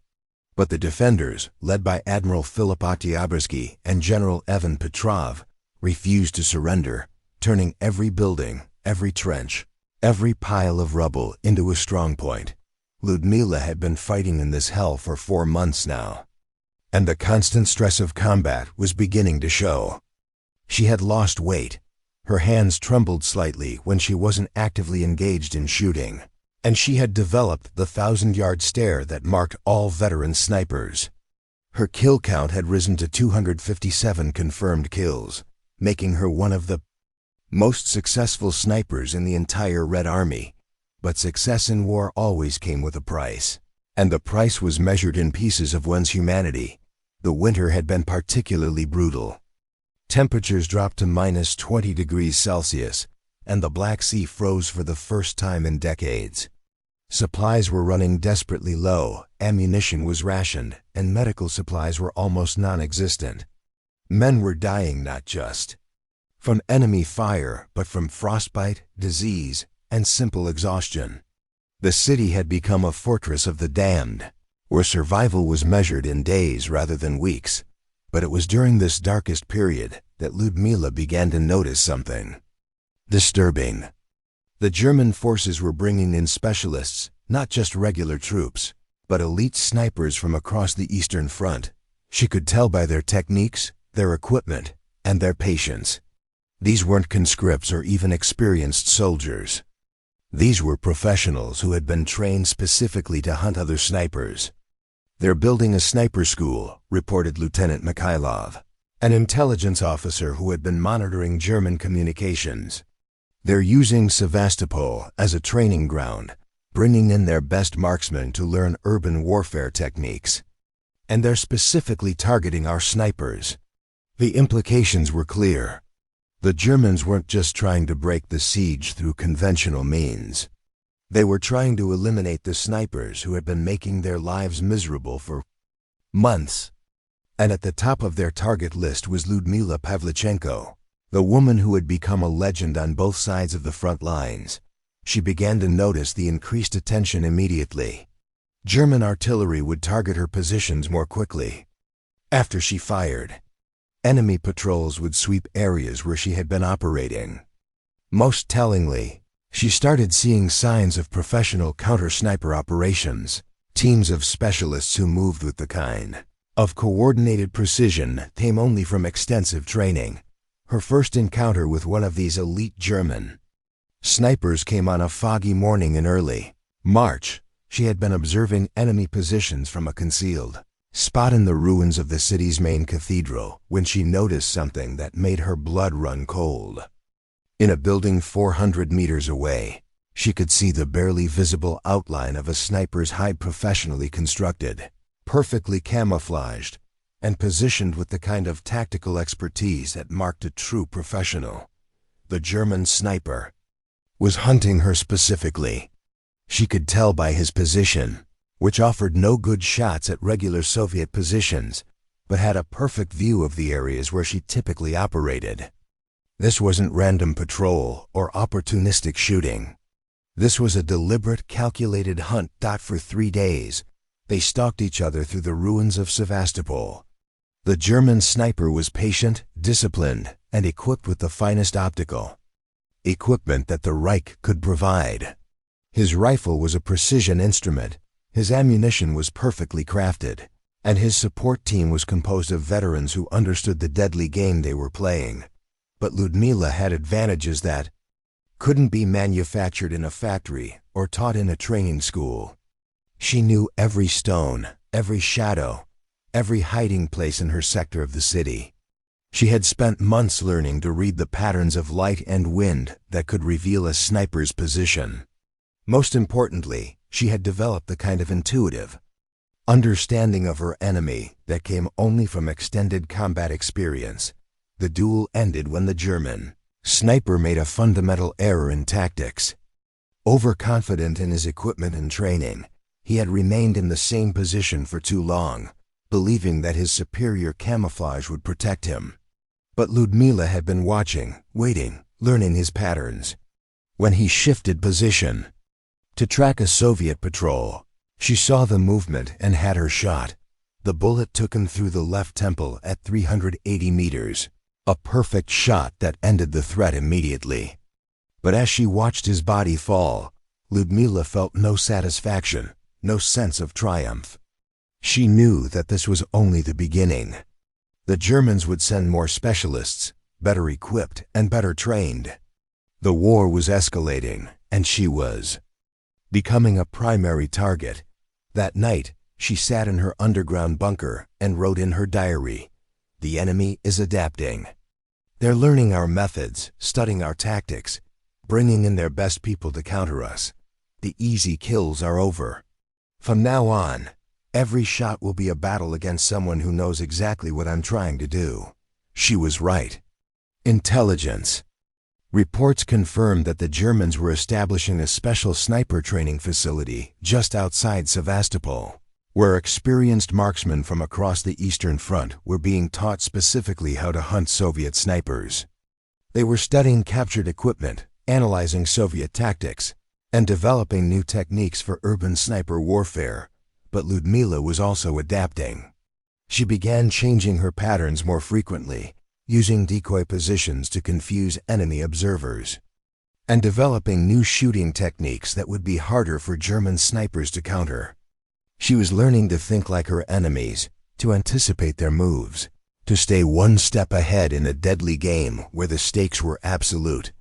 But the defenders, led by Admiral Philip Oktyabrski and General Ivan Petrov, refused to surrender, turning every building, every trench, every pile of rubble into a strongpoint. Lyudmila had been fighting in this hell for 4 months now, and the constant stress of combat was beginning to show. She had lost weight. Her hands trembled slightly when she wasn't actively engaged in shooting, and she had developed the 1,000-yard stare that marked all veteran snipers. Her kill count had risen to 257 confirmed kills, making her one of the most successful snipers in the entire Red Army. But success in war always came with a price, and the price was measured in pieces of one's humanity. The winter had been particularly brutal. Temperatures dropped to -20 degrees Celsius, and the Black Sea froze for the first time in decades. Supplies were running desperately low, ammunition was rationed, and medical supplies were almost non-existent. Men were dying not just from enemy fire, but from frostbite, disease, and simple exhaustion. The city had become a fortress of the damned, where survival was measured in days rather than weeks. But it was during this darkest period that Lyudmila began to notice something disturbing. The German forces were bringing in specialists, not just regular troops, but elite snipers from across the Eastern Front. She could tell by their techniques, their equipment, and their patience. These weren't conscripts or even experienced soldiers. These were professionals who had been trained specifically to hunt other snipers. "They're building a sniper school," reported Lieutenant Mikhailov, an intelligence officer who had been monitoring German communications. "They're using Sevastopol as a training ground, bringing in their best marksmen to learn urban warfare techniques. And they're specifically targeting our snipers." The implications were clear. The Germans weren't just trying to break the siege through conventional means. They were trying to eliminate the snipers who had been making their lives miserable for months. And at the top of their target list was Lyudmila Pavlichenko, the woman who had become a legend on both sides of the front lines. She began to notice the increased attention immediately. German artillery would target her positions more quickly. After she fired, enemy patrols would sweep areas where she had been operating. Most tellingly, she started seeing signs of professional counter-sniper operations, teams of specialists who moved with the kind of coordinated precision that came only from extensive training. Her first encounter with one of these elite German snipers came on a foggy morning in early March. She had been observing enemy positions from a concealed spot in the ruins of the city's main cathedral when she noticed something that made her blood run cold. In a building 400 meters away, she could see the barely visible outline of a sniper's hide, professionally constructed, perfectly camouflaged, and positioned with the kind of tactical expertise that marked a true professional. The German sniper was hunting her specifically. She could tell by his position, which offered no good shots at regular Soviet positions, but had a perfect view of the areas where she typically operated. This wasn't random patrol or opportunistic shooting. This was a deliberate, calculated hunt. For 3 days, they stalked each other through the ruins of Sevastopol. The German sniper was patient, disciplined, and equipped with the finest optical equipment that the Reich could provide. His rifle was a precision instrument, his ammunition was perfectly crafted, and his support team was composed of veterans who understood the deadly game they were playing. But Lyudmila had advantages that couldn't be manufactured in a factory or taught in a training school. She knew every stone, every shadow, every hiding place in her sector of the city. She had spent months learning to read the patterns of light and wind that could reveal a sniper's position. Most importantly, she had developed the kind of intuitive understanding of her enemy that came only from extended combat experience. The duel ended when the German sniper made a fundamental error in tactics. Overconfident in his equipment and training, he had remained in the same position for too long, believing that his superior camouflage would protect him. But Lyudmila had been watching, waiting, learning his patterns. When he shifted position, to track a Soviet patrol. She saw the movement and had her shot. The bullet took him through the left temple at 380 meters, a perfect shot that ended the threat immediately. But as she watched his body fall, Lyudmila felt no satisfaction, no sense of triumph. She knew that this was only the beginning. The Germans would send more specialists, better equipped and better trained. The war was escalating, and she was becoming a primary target. That night, she sat in her underground bunker and wrote in her diary, "The enemy is adapting. They're learning our methods, studying our tactics, bringing in their best people to counter us. The easy kills are over. From now on, every shot will be a battle against someone who knows exactly what I'm trying to do." She was right. Intelligence. Reports confirmed that the Germans were establishing a special sniper training facility just outside Sevastopol, where experienced marksmen from across the Eastern Front were being taught specifically how to hunt Soviet snipers. They were studying captured equipment, analyzing Soviet tactics, and developing new techniques for urban sniper warfare. But Lyudmila was also adapting. She began changing her patterns more frequently, using decoy positions to confuse enemy observers, and developing new shooting techniques that would be harder for German snipers to counter. She was learning to think like her enemies, to anticipate their moves, to stay one step ahead in a deadly game where the stakes were absolute.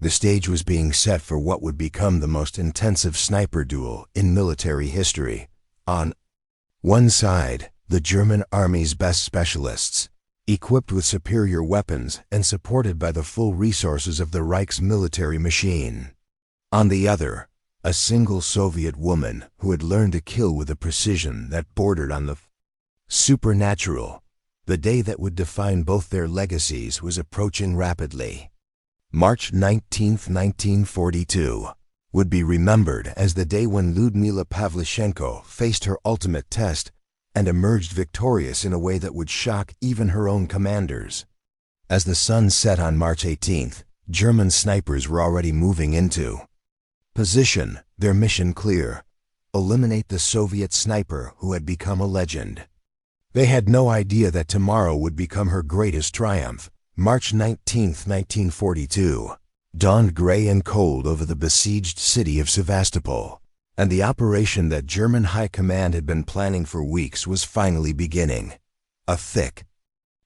The stage was being set for what would become the most intensive sniper duel in military history. On one side, the German army's best specialists, equipped with superior weapons and supported by the full resources of the Reich's military machine. On the other, a single Soviet woman who had learned to kill with a precision that bordered on the supernatural. The day that would define both their legacies was approaching rapidly. March 19, 1942, would be remembered as the day when Lyudmila Pavlichenko faced her ultimate test and emerged victorious in a way that would shock even her own commanders. As the sun set on March 18th, German snipers were already moving into position, their mission clear: eliminate the Soviet sniper who had become a legend. They had no idea that tomorrow would become her greatest triumph. March 19th, 1942, dawned gray and cold over the besieged city of Sevastopol, and the operation that German High Command had been planning for weeks was finally beginning. A thick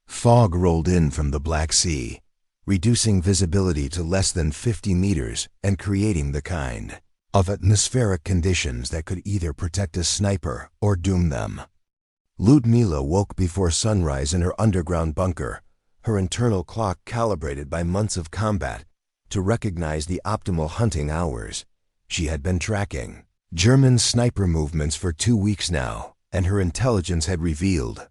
fog rolled in from the Black Sea, reducing visibility to less than 50 meters and creating the kind of atmospheric conditions that could either protect a sniper or doom them. Lyudmila woke before sunrise in her underground bunker, her internal clock calibrated by months of combat to recognize the optimal hunting hours. She had been tracking German sniper movements for 2 weeks now, and her intelligence had revealed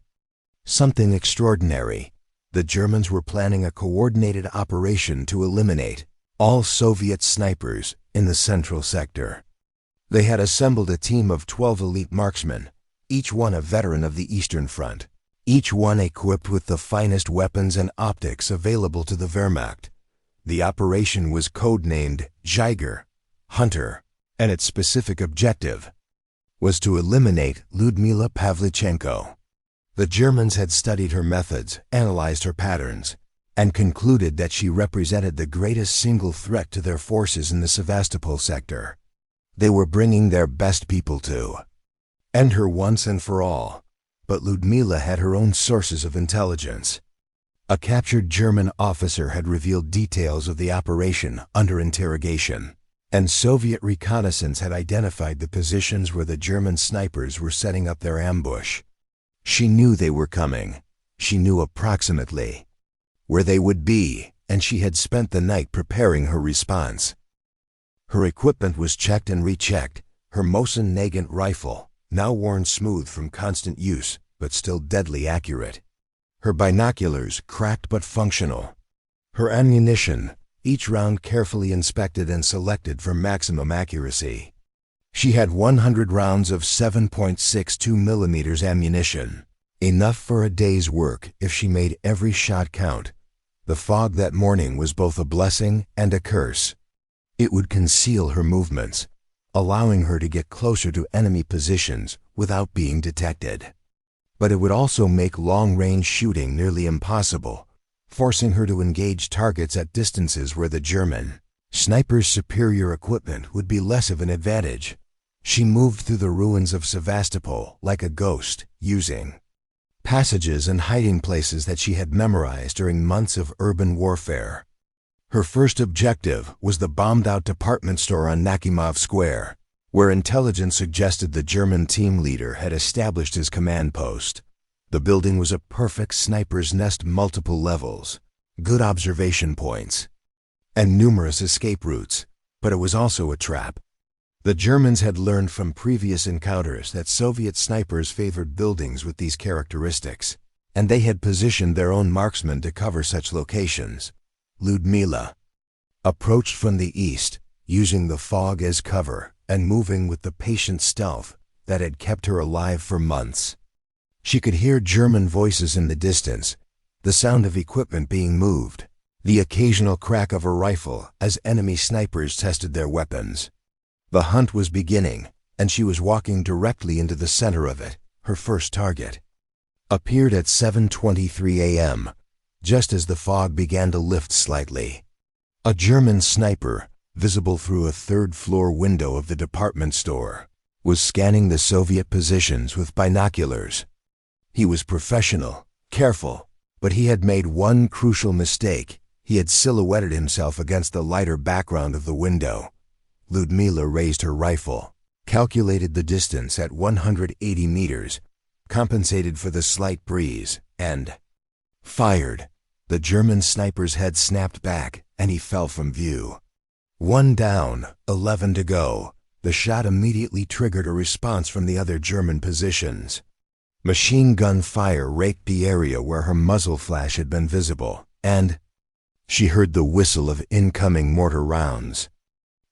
something extraordinary. The Germans were planning a coordinated operation to eliminate all Soviet snipers in the central sector. They had assembled a team of 12 elite marksmen, each one a veteran of the Eastern Front, each one equipped with the finest weapons and optics available to the Wehrmacht. The operation was codenamed Jiger, Hunter, and its specific objective was to eliminate Lyudmila Pavlichenko. The Germans had studied her methods, analyzed her patterns, and concluded that she represented the greatest single threat to their forces in the Sevastopol sector. They were bringing their best people to end her once and for all. But Lyudmila had her own sources of intelligence. A captured German officer had revealed details of the operation under interrogation, and Soviet reconnaissance had identified the positions where the German snipers were setting up their ambush. She knew they were coming. She knew approximately where they would be, and she had spent the night preparing her response. Her equipment was checked and rechecked, her Mosin Nagant rifle, now worn smooth from constant use, but still deadly accurate. Her binoculars, cracked but functional. Her ammunition, each round carefully inspected and selected for maximum accuracy. She had 100 rounds of 7.62 millimeters ammunition, enough for a day's work if she made every shot count. The fog that morning was both a blessing and a curse. It would conceal her movements, allowing her to get closer to enemy positions without being detected. But it would also make long-range shooting nearly impossible, forcing her to engage targets at distances where the German sniper's superior equipment would be less of an advantage. She moved through the ruins of Sevastopol like a ghost, using passages and hiding places that she had memorized during months of urban warfare. Her first objective was the bombed-out department store on Nakimov Square, where intelligence suggested the German team leader had established his command post. The building was a perfect sniper's nest, multiple levels, good observation points, and numerous escape routes, but it was also a trap. The Germans had learned from previous encounters that Soviet snipers favored buildings with these characteristics, and they had positioned their own marksmen to cover such locations. Lyudmila approached from the east, using the fog as cover and moving with the patient stealth that had kept her alive for months. She could hear German voices in the distance, the sound of equipment being moved, the occasional crack of a rifle as enemy snipers tested their weapons. The hunt was beginning, and she was walking directly into the center of it. Her first target appeared at 7:23 a.m., just as the fog began to lift slightly. A German sniper, visible through a third-floor window of the department store, was scanning the Soviet positions with binoculars. He was professional, careful, but he had made one crucial mistake. He had silhouetted himself against the lighter background of the window. Lyudmila raised her rifle, calculated the distance at 180 meters, compensated for the slight breeze, and fired. The German sniper's head snapped back, and he fell from view. 1 down, 11 to go. The shot immediately triggered a response from the other German positions. Machine gun fire raked the area where her muzzle flash had been visible, and she heard the whistle of incoming mortar rounds.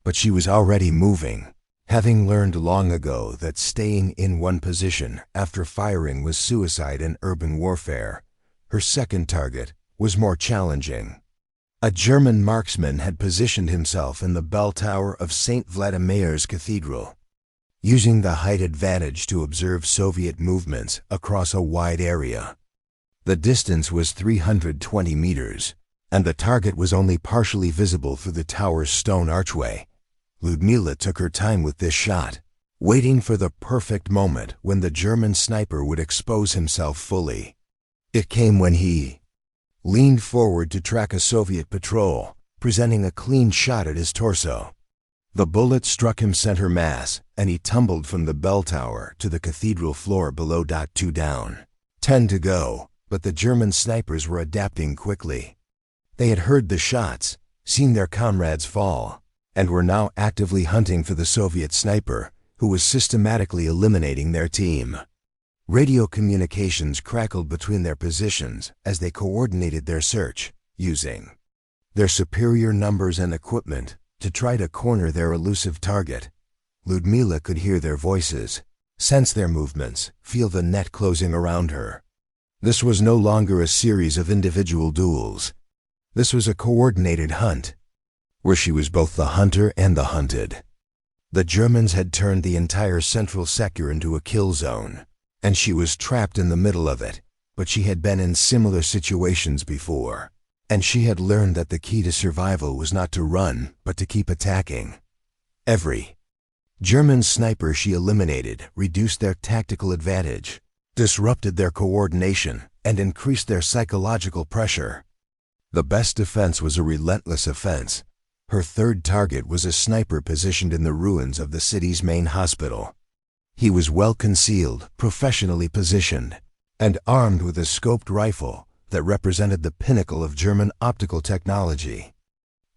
But she was already moving, having learned long ago that staying in one position after firing was suicide in urban warfare. Her second target was more challenging. A German marksman had positioned himself in the bell tower of St. Vladimir's Cathedral, using the height advantage to observe Soviet movements across a wide area. The distance was 320 meters, and the target was only partially visible through the tower's stone archway. Lyudmila took her time with this shot, waiting for the perfect moment when the German sniper would expose himself fully. It came when he leaned forward to track a Soviet patrol, presenting a clean shot at his torso. The bullet struck him center mass, and he tumbled from the bell tower to the cathedral floor below. 2 down, 10 to go, but the German snipers were adapting quickly. They had heard the shots, seen their comrades fall, and were now actively hunting for the Soviet sniper, who was systematically eliminating their team. Radio communications crackled between their positions as they coordinated their search, using their superior numbers and equipment to try to corner their elusive target. Lyudmila could hear their voices, sense their movements, feel the net closing around her. This was no longer a series of individual duels. This was a coordinated hunt, where she was both the hunter and the hunted. The Germans had turned the entire central sector into a kill zone, and she was trapped in the middle of it, but she had been in similar situations before, and she had learned that the key to survival was not to run, but to keep attacking. Every German sniper she eliminated reduced their tactical advantage, disrupted their coordination, and increased their psychological pressure. The best defense was a relentless offense. Her third target was a sniper positioned in the ruins of the city's main hospital. He was well concealed, professionally positioned, and armed with a scoped rifle that represented the pinnacle of German optical technology.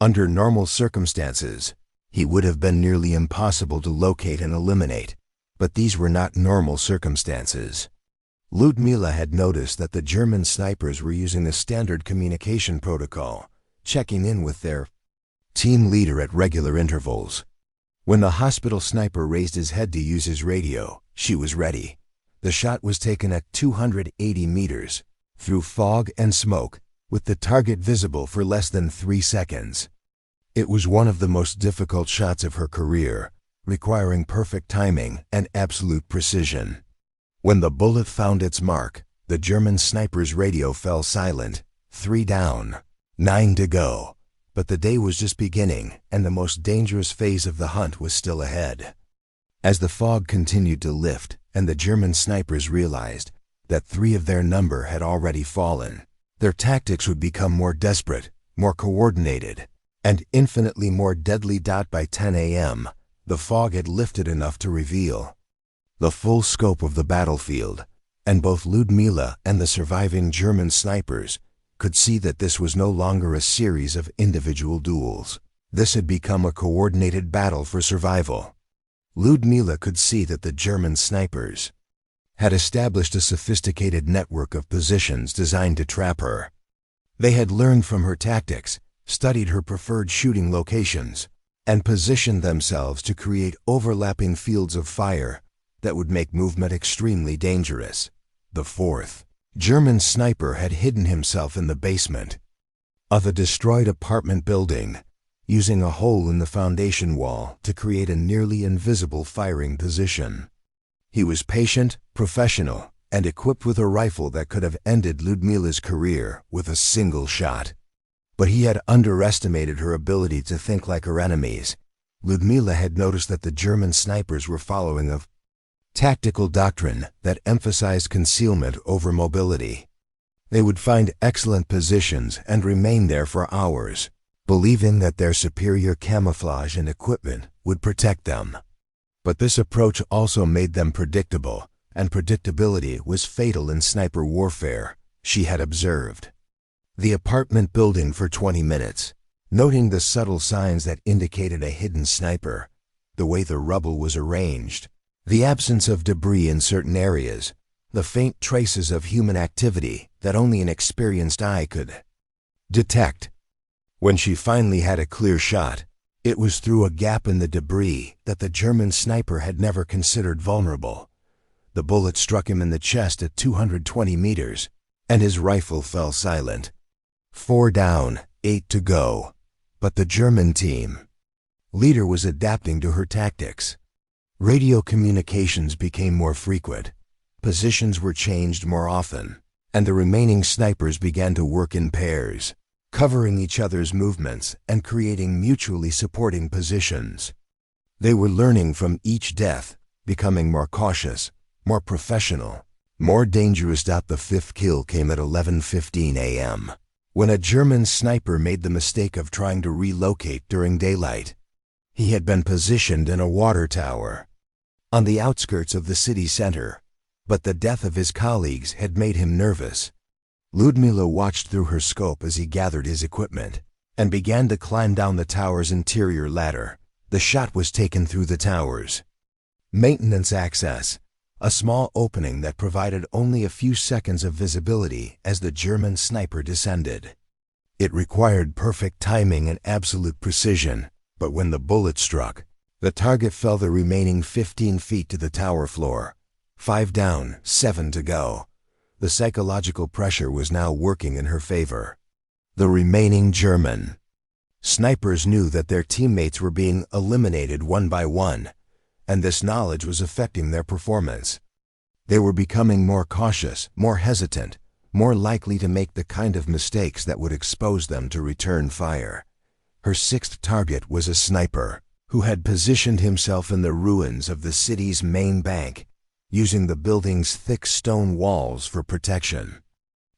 Under normal circumstances, he would have been nearly impossible to locate and eliminate, but these were not normal circumstances. Lyudmila had noticed that the German snipers were using the standard communication protocol, checking in with their team leader at regular intervals. When the hospital sniper raised his head to use his radio, she was ready. The shot was taken at 280 meters, through fog and smoke, with the target visible for less than 3 seconds. It was one of the most difficult shots of her career, requiring perfect timing and absolute precision. When the bullet found its mark, the German sniper's radio fell silent. 3 down, 9 to go. But the day was just beginning, and the most dangerous phase of the hunt was still ahead. As the fog continued to lift, and the German snipers realized that 3 of their number had already fallen, their tactics would become more desperate, more coordinated, and infinitely more deadly. By 10 a.m., the fog had lifted enough to reveal the full scope of the battlefield, and both Lyudmila and the surviving German snipers could see that this was no longer a series of individual duels. This had become a coordinated battle for survival. Lyudmila could see that the German snipers had established a sophisticated network of positions designed to trap her. They had learned from her tactics, studied her preferred shooting locations, and positioned themselves to create overlapping fields of fire that would make movement extremely dangerous. The 4th German sniper had hidden himself in the basement of a destroyed apartment building, using a hole in the foundation wall to create a nearly invisible firing position. He was patient, professional, and equipped with a rifle that could have ended Lyudmila's career with a single shot. But he had underestimated her ability to think like her enemies. Lyudmila had noticed that the German snipers were following a tactical doctrine that emphasized concealment over mobility. They would find excellent positions and remain there for hours, believing that their superior camouflage and equipment would protect them. But this approach also made them predictable, and predictability was fatal in sniper warfare, she had observed the apartment building for 20 minutes, noting the subtle signs that indicated a hidden sniper, the way the rubble was arranged, the absence of debris in certain areas, the faint traces of human activity that only an experienced eye could detect. When she finally had a clear shot, it was through a gap in the debris that the German sniper had never considered vulnerable. The bullet struck him in the chest at 220 meters, and his rifle fell silent. 4 down, 8 to go. But the German team leader was adapting to her tactics. Radio communications became more frequent, positions were changed more often, and the remaining snipers began to work in pairs, covering each other's movements and creating mutually supporting positions. They were learning from each death, becoming more cautious, more professional, more dangerous. The 5th kill came at 11:15 a.m., when a German sniper made the mistake of trying to relocate during daylight. He had been positioned in a water tower on the outskirts of the city center, but the death of his colleagues had made him nervous. Lyudmila watched through her scope as he gathered his equipment and began to climb down the tower's interior ladder. The shot was taken through the tower's maintenance access, a small opening that provided only a few seconds of visibility as the German sniper descended. It required perfect timing and absolute precision, but when the bullet struck, the target fell the remaining 15 feet to the tower floor. 5 down, 7 to go. The psychological pressure was now working in her favor. The remaining German snipers knew that their teammates were being eliminated one by one, and this knowledge was affecting their performance. They were becoming more cautious, more hesitant, more likely to make the kind of mistakes that would expose them to return fire. Her 6th target was a sniper who had positioned himself in the ruins of the city's main bank, using the building's thick stone walls for protection.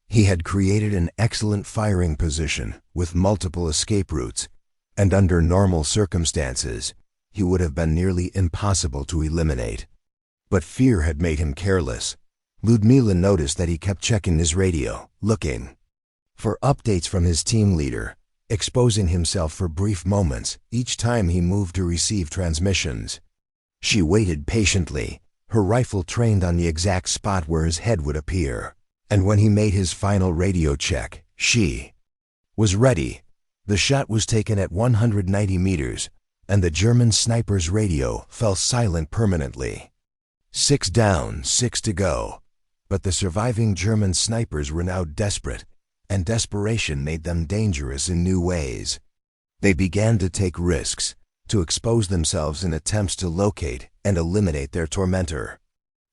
He had created an excellent firing position with multiple escape routes, and under normal circumstances, he would have been nearly impossible to eliminate. But fear had made him careless. Lyudmila noticed that he kept checking his radio, looking for updates from his team leader, exposing himself for brief moments each time he moved to receive transmissions. She waited patiently, her rifle trained on the exact spot where his head would appear, and when he made his final radio check, she was ready. The shot was taken at 190 meters, and the German sniper's radio fell silent permanently. 6 down, 6 to go. But the surviving German snipers were now desperate, and desperation made them dangerous in new ways. They began to take risks, to expose themselves in attempts to locate and eliminate their tormentor.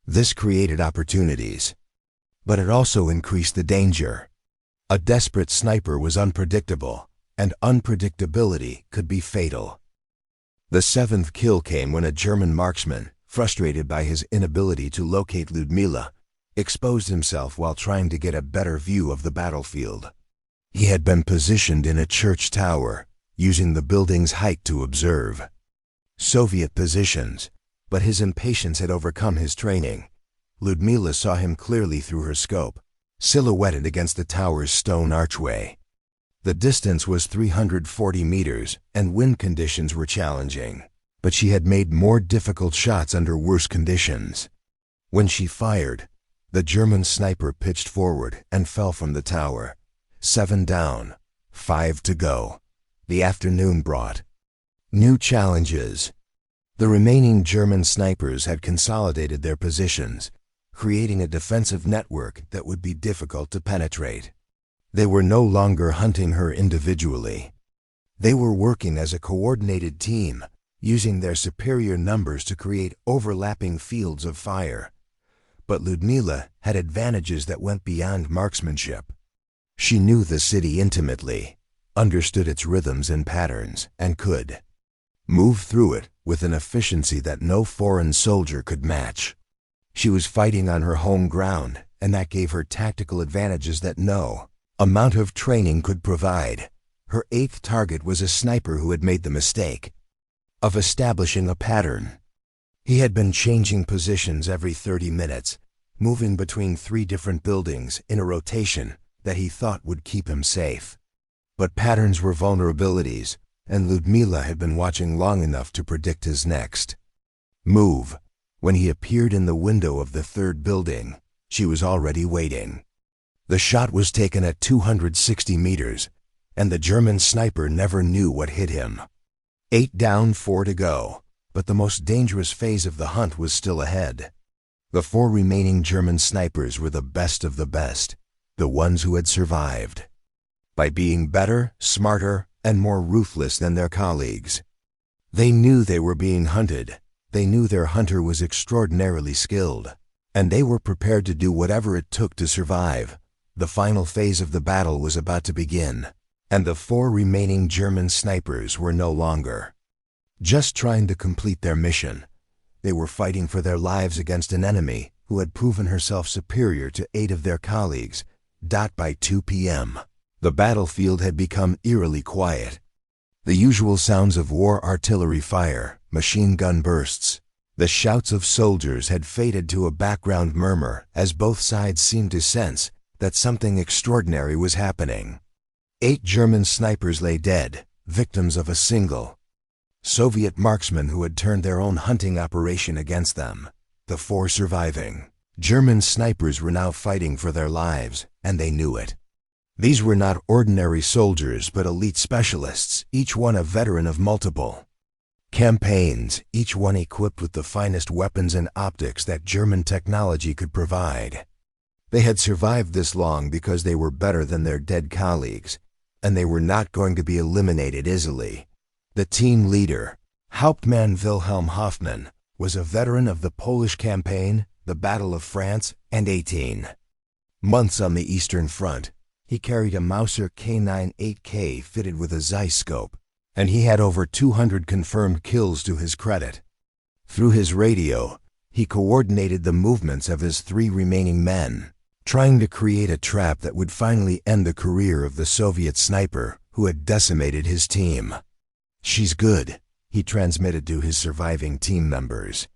This created opportunities, but it also increased the danger. A desperate sniper was unpredictable, and unpredictability could be fatal. The seventh kill came when a German marksman, frustrated by his inability to locate Lyudmila, exposed himself while trying to get a better view of the battlefield. He had been positioned in a church tower, using the building's height to observe Soviet positions, but his impatience had overcome his training. Lyudmila saw him clearly through her scope, silhouetted against the tower's stone archway. The distance was 340 meters, and wind conditions were challenging, but she had made more difficult shots under worse conditions. When she fired, the German sniper pitched forward and fell from the tower. 7 down, 5 to go. The afternoon brought new challenges. The remaining German snipers had consolidated their positions, creating a defensive network that would be difficult to penetrate. They were no longer hunting her individually. They were working as a coordinated team, using their superior numbers to create overlapping fields of fire. But Lyudmila had advantages that went beyond marksmanship. She knew the city intimately, understood its rhythms and patterns, and could move through it with an efficiency that no foreign soldier could match. She was fighting on her home ground, and that gave her tactical advantages that no amount of training could provide. Her 8th target was a sniper who had made the mistake of establishing a pattern. He had been changing positions every 30 minutes, moving between 3 different buildings in a rotation that he thought would keep him safe. But patterns were vulnerabilities, and Lyudmila had been watching long enough to predict his next move. When he appeared in the window of the 3rd building, she was already waiting. The shot was taken at 260 meters, and the German sniper never knew what hit him. 8 down, 4 to go, but the most dangerous phase of the hunt was still ahead. The 4 remaining German snipers were the best of the best, the ones who had survived by being better, smarter, and more ruthless than their colleagues. They knew they were being hunted. They knew their hunter was extraordinarily skilled, and they were prepared to do whatever it took to survive. The final phase of the battle was about to begin, and the 4 remaining German snipers were no longer just trying to complete their mission. They were fighting for their lives against an enemy who had proven herself superior to 8 of their colleagues. By 2 p.m., the battlefield had become eerily quiet. The usual sounds of war artillery fire, machine gun bursts, the shouts of soldiers had faded to a background murmur as both sides seemed to sense that something extraordinary was happening. 8 German snipers lay dead, victims of a single Soviet marksman who had turned their own hunting operation against them. The 4 surviving German snipers were now fighting for their lives, and they knew it. These were not ordinary soldiers but elite specialists, each one a veteran of multiple campaigns, each one equipped with the finest weapons and optics that German technology could provide. They had survived this long because they were better than their dead colleagues, and they were not going to be eliminated easily. The team leader, Hauptmann Wilhelm Hoffmann, was a veteran of the Polish campaign, the Battle of France, and 18 months on the Eastern Front. He carried a Mauser K9 8K fitted with a Zeiss scope, and he had over 200 confirmed kills to his credit. Through his radio, he coordinated the movements of his 3 remaining men, trying to create a trap that would finally end the career of the Soviet sniper who had decimated his team. "She's good," he transmitted to his surviving team members.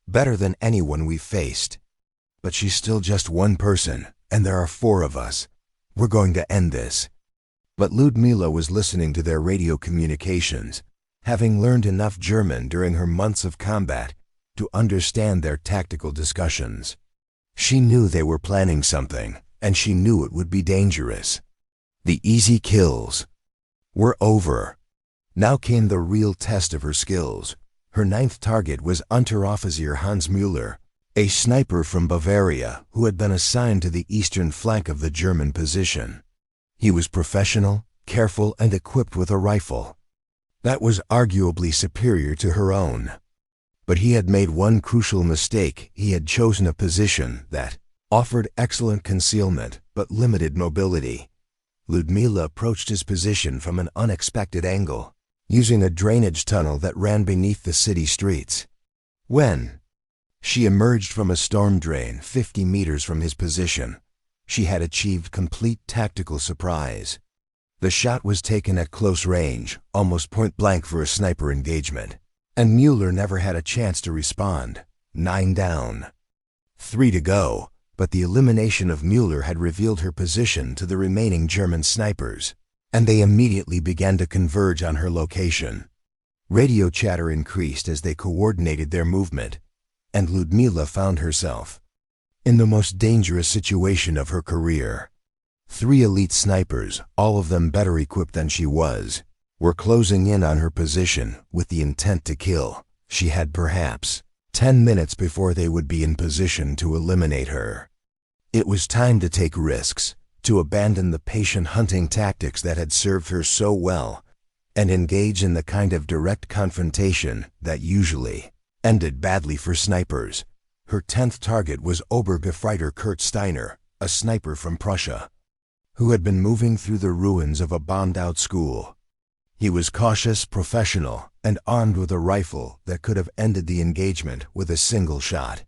"Better than anyone we've faced. But she's still just one person, and there are 4 of us. We're going to end this." But Lyudmila was listening to their radio communications, having learned enough German during her months of combat to understand their tactical discussions. She knew they were planning something, and she knew it would be dangerous. The easy kills were over. Now came the real test of her skills. Her 9th target was Unteroffizier Hans Müller, a sniper from Bavaria who had been assigned to the eastern flank of the German position. He was professional, careful, and equipped with a rifle. that was arguably superior to her own. But he had made one crucial mistake. He had chosen a position that offered excellent concealment but limited mobility. Lyudmila approached his position from an unexpected angle, using a drainage tunnel that ran beneath the city streets. When she emerged from a storm drain 50 meters from his position, she had achieved complete tactical surprise. The shot was taken at close range, almost point-blank for a sniper engagement, and Mueller never had a chance to respond. 9 down. 3 to go, but the elimination of Mueller had revealed her position to the remaining German snipers, and they immediately began to converge on her location. Radio chatter increased as they coordinated their movement, and Lyudmila found herself in the most dangerous situation of her career. 3 elite snipers, all of them better equipped than she was, were closing in on her position with the intent to kill. She had perhaps 10 minutes before they would be in position to eliminate her. It was time to take risks, to abandon the patient hunting tactics that had served her so well, and engage in the kind of direct confrontation that usually ended badly for snipers. Her 10th target was Obergefreiter Kurt Steiner, a sniper from Prussia, who had been moving through the ruins of a bombed-out school. He was cautious, professional, and armed with a rifle that could have ended the engagement with a single shot.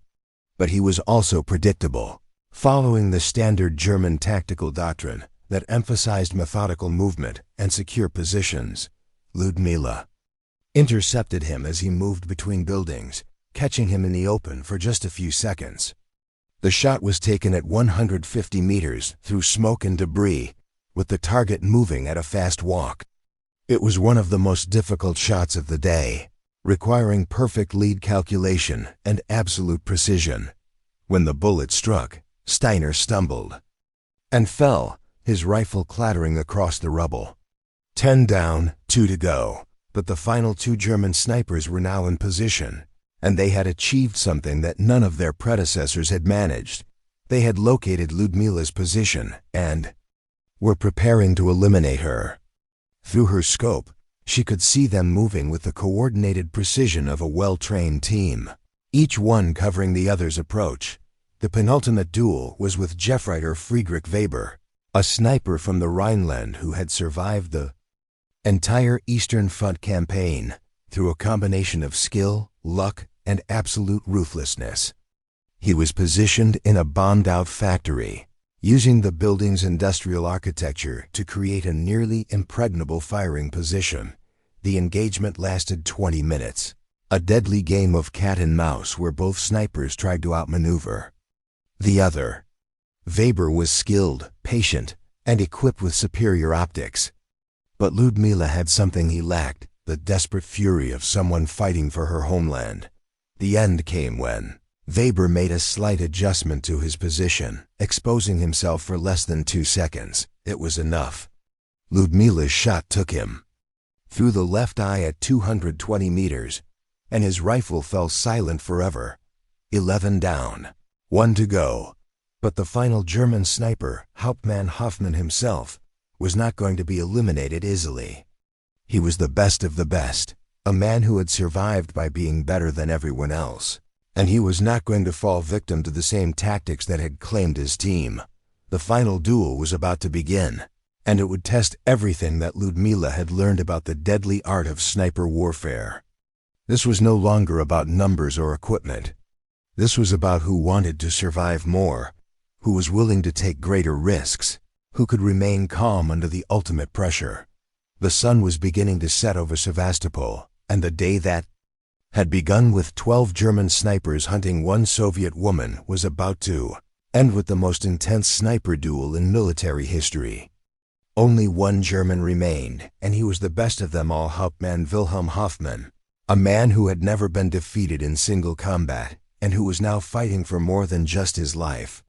But he was also predictable, following the standard German tactical doctrine that emphasized methodical movement and secure positions. Lyudmila intercepted him as he moved between buildings, catching him in the open for just a few seconds. The shot was taken at 150 meters through smoke and debris, with the target moving at a fast walk. It was one of the most difficult shots of the day, requiring perfect lead calculation and absolute precision. When the bullet struck, Steiner stumbled and fell, his rifle clattering across the rubble. 10 down, 2 to go, but the final 2 German snipers were now in position, and they had achieved something that none of their predecessors had managed. They had located Lyudmila's position and were preparing to eliminate her. Through her scope, she could see them moving with the coordinated precision of a well-trained team, each one covering the other's approach. The penultimate duel was with Gefreiter Friedrich Weber, a sniper from the Rhineland who had survived the entire Eastern Front campaign through a combination of skill, luck, and absolute ruthlessness. He was positioned in a bombed-out factory, using the building's industrial architecture to create a nearly impregnable firing position. The engagement lasted 20 minutes, a deadly game of cat and mouse where both snipers tried to outmaneuver the other. Weber was skilled, patient, and equipped with superior optics. But Lyudmila had something he lacked, the desperate fury of someone fighting for her homeland. The end came when Weber made a slight adjustment to his position, exposing himself for less than 2 seconds. It was enough. Lyudmila's shot took him through the left eye at 220 meters, and his rifle fell silent forever. 11 down, 1 to go. But the final German sniper, Hauptmann Hoffmann himself, was not going to be eliminated easily. He was the best of the best, a man who had survived by being better than everyone else, and he was not going to fall victim to the same tactics that had claimed his team. The final duel was about to begin, and it would test everything that Lyudmila had learned about the deadly art of sniper warfare. This was no longer about numbers or equipment. This was about who wanted to survive more, who was willing to take greater risks, who could remain calm under the ultimate pressure. The sun was beginning to set over Sevastopol, and the day that had begun with 12 German snipers hunting one Soviet woman was about to end with the most intense sniper duel in military history. Only one German remained, and he was the best of them all, Hauptmann Wilhelm Hoffmann, a man who had never been defeated in single combat, and who was now fighting for more than just his life.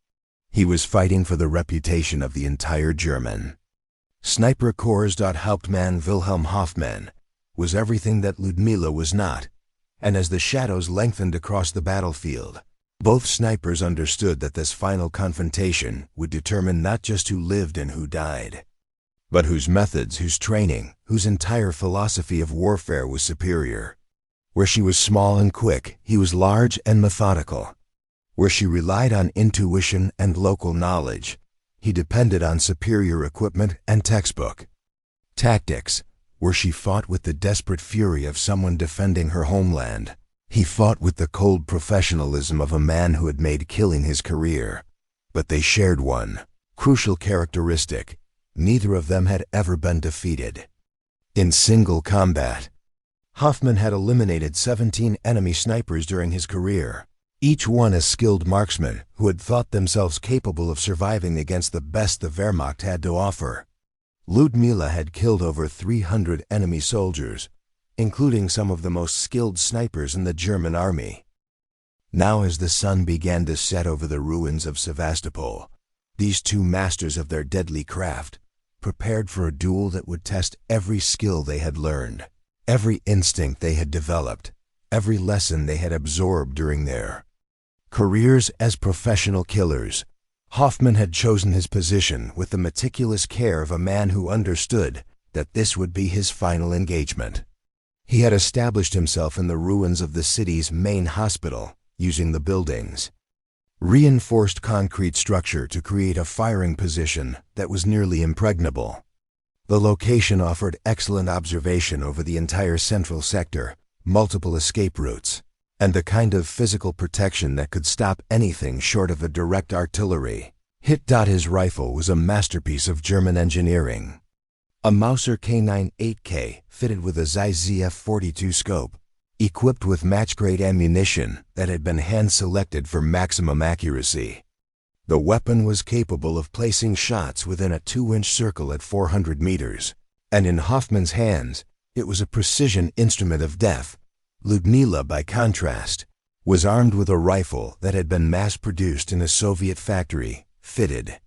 He was fighting for the reputation of the entire German Sniper Corps. Hauptmann Wilhelm Hoffmann was everything that Lyudmila was not, and as the shadows lengthened across the battlefield, both snipers understood that this final confrontation would determine not just who lived and who died, but whose methods, whose training, whose entire philosophy of warfare was superior. Where she was small and quick, he was large and methodical. Where she relied on intuition and local knowledge, he depended on superior equipment and textbook. Tactics. Where she fought with the desperate fury of someone defending her homeland, he fought with the cold professionalism of a man who had made killing his career. But they shared one crucial characteristic: neither of them had ever been defeated. In single combat, Hoffman had eliminated 17 enemy snipers during his career, each one a skilled marksman who had thought themselves capable of surviving against the best the Wehrmacht had to offer. Lyudmila had killed over 300 enemy soldiers, including some of the most skilled snipers in the German army. Now, as the sun began to set over the ruins of Sevastopol, these two masters of their deadly craft prepared for a duel that would test every skill they had learned, every instinct they had developed, every lesson they had absorbed during their careers as professional killers. Hoffman had chosen his position with the meticulous care of a man who understood that this would be his final engagement. He had established himself in the ruins of the city's main hospital, using the building's reinforced concrete structure to create a firing position that was nearly impregnable. The location offered excellent observation over the entire central sector, multiple escape routes, and the kind of physical protection that could stop anything short of a direct artillery hit. His rifle was a masterpiece of German engineering. A Mauser K9 8K fitted with a Zeiss ZF-42 scope, equipped with match-grade ammunition that had been hand-selected for maximum accuracy. The weapon was capable of placing shots within a 2-inch circle at 400 meters, and in Hoffman's hands, it was a precision instrument of death. Lyudmila, by contrast, was armed with a rifle that had been mass-produced in a Soviet factory, fitted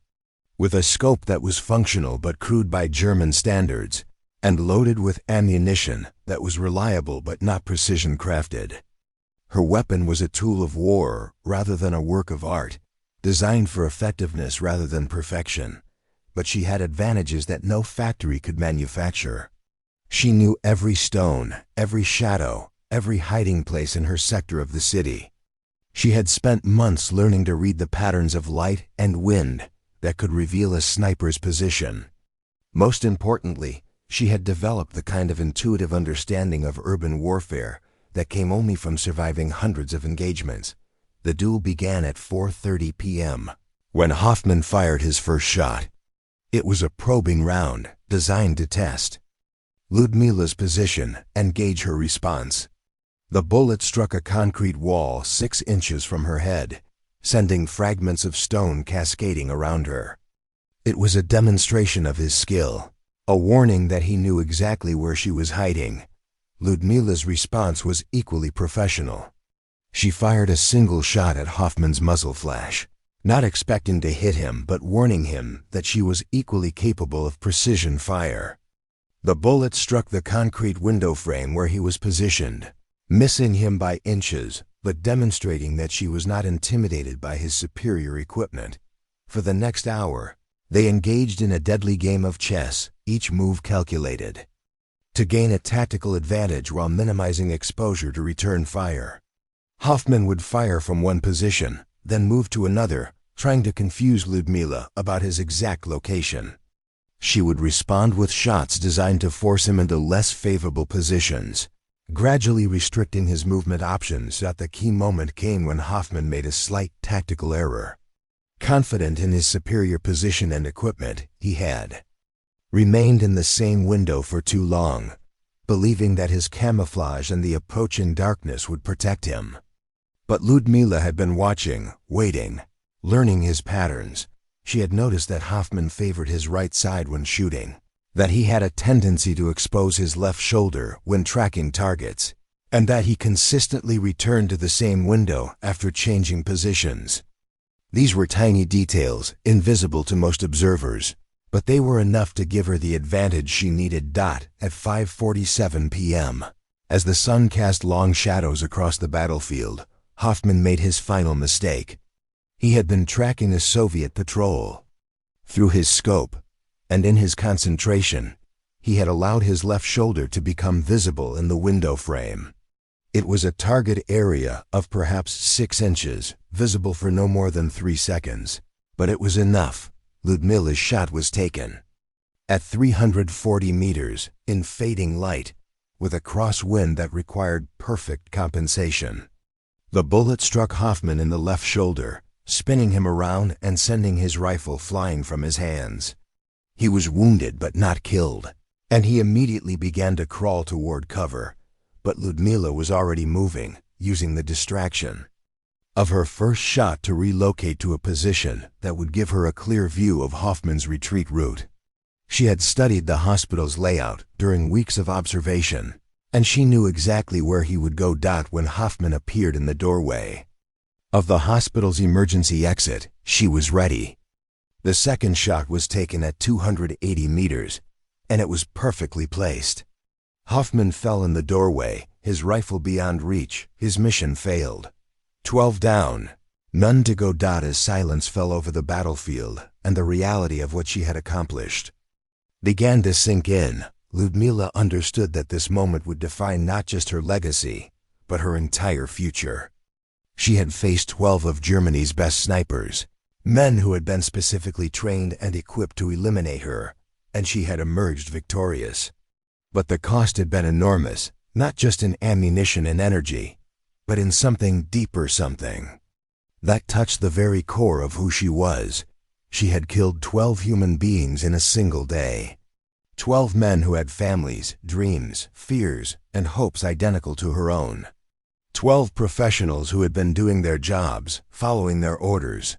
with a scope that was functional but crude by German standards, and loaded with ammunition that was reliable but not precision-crafted. Her weapon was a tool of war rather than a work of art, designed for effectiveness rather than perfection, but she had advantages that no factory could manufacture. She knew every stone, every shadow, every hiding place in her sector of the city. She had spent months learning to read the patterns of light and wind that could reveal a sniper's position. Most importantly, she had developed the kind of intuitive understanding of urban warfare that came only from surviving hundreds of engagements. The duel began at 4:30 p.m. when Hoffman fired his first shot. It was a probing round designed to test Lyudmila's position and gauge her response. The bullet struck a concrete wall 6 inches from her head, sending fragments of stone cascading around her. It was a demonstration of his skill, a warning that he knew exactly where she was hiding. Lyudmila's response was equally professional. She fired a single shot at Hoffman's muzzle flash, not expecting to hit him but warning him that she was equally capable of precision fire. The bullet struck the concrete window frame where he was positioned, missing him by inches, but demonstrating that she was not intimidated by his superior equipment. For the next hour, they engaged in a deadly game of chess, each move calculated to gain a tactical advantage while minimizing exposure to return fire. Hoffman would fire from one position, then move to another, trying to confuse Lyudmila about his exact location. She would respond with shots designed to force him into less favorable positions, gradually restricting his movement options. The key moment came when Hoffman made a slight tactical error. Confident in his superior position and equipment, he had remained in the same window for too long, believing that his camouflage and the approaching darkness would protect him. But Lyudmila had been watching, waiting, learning his patterns. She had noticed that Hoffman favored his right side when shooting, that he had a tendency to expose his left shoulder when tracking targets, and that he consistently returned to the same window after changing positions. These were tiny details, invisible to most observers, but they were enough to give her the advantage she needed. At 5:47 p.m., as the sun cast long shadows across the battlefield, Hoffman made his final mistake. He had been tracking a Soviet patrol. Through his scope, and in his concentration, he had allowed his left shoulder to become visible in the window frame. It was a target area of perhaps 6 inches, visible for no more than 3 seconds. But it was enough. Lyudmila's shot was taken. At 340 meters, in fading light, with a crosswind that required perfect compensation. The bullet struck Hoffman in the left shoulder, spinning him around and sending his rifle flying from his hands. He was wounded but not killed, and he immediately began to crawl toward cover. But Lyudmila was already moving, using the distraction of her first shot to relocate to a position that would give her a clear view of Hoffman's retreat route. She had studied the hospital's layout during weeks of observation, and she knew exactly where he would go. When Hoffman appeared in the doorway of the hospital's emergency exit, she was ready. The second shot was taken at 280 meters, and it was perfectly placed. Hoffman fell in the doorway, his rifle beyond reach. His mission failed. 12 down. None to go. As silence fell over the battlefield, and the reality of what she had accomplished began to sink in, Lyudmila understood that this moment would define not just her legacy, but her entire future. She had faced 12 of Germany's best snipers, men who had been specifically trained and equipped to eliminate her, and she had emerged victorious. But the cost had been enormous, not just in ammunition and energy, but in something deeper, something that touched the very core of who she was. She had killed 12 human beings in a single day. 12 men who had families, dreams, fears, and hopes identical to her own. 12 professionals who had been doing their jobs, following their orders,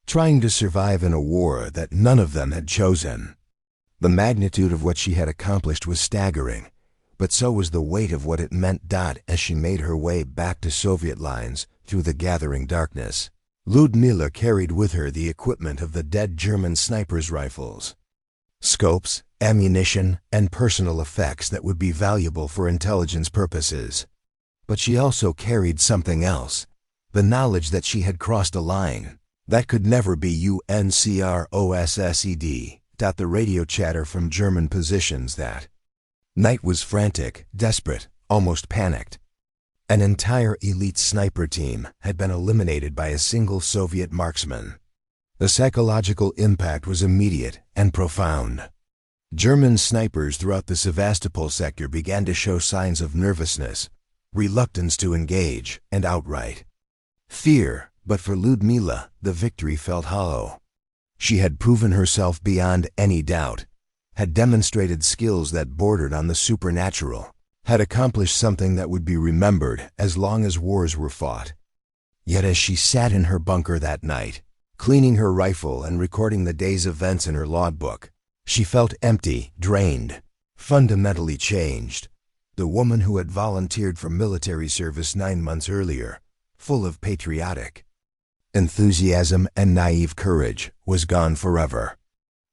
trying to survive in a war that none of them had chosen. The magnitude of what she had accomplished was staggering, but so was the weight of what it meant. As she made her way back to Soviet lines through the gathering darkness, Lyudmila carried with her the equipment of the dead German snipers' rifles, scopes, ammunition, and personal effects that would be valuable for intelligence purposes. But she also carried something else, the knowledge that she had crossed a line that could never be uncrossed. The radio chatter from German positions that night was frantic, desperate, almost panicked. An entire elite sniper team had been eliminated by a single Soviet marksman. The psychological impact was immediate and profound. German snipers throughout the Sevastopol sector began to show signs of nervousness, reluctance to engage, and outright fear. But for Lyudmila, the victory felt hollow. She had proven herself beyond any doubt, had demonstrated skills that bordered on the supernatural, had accomplished something that would be remembered as long as wars were fought. Yet as she sat in her bunker that night, cleaning her rifle and recording the day's events in her logbook, she felt empty, drained, fundamentally changed. The woman who had volunteered for military service 9 months earlier, full of patriotic enthusiasm and naive courage, was gone forever.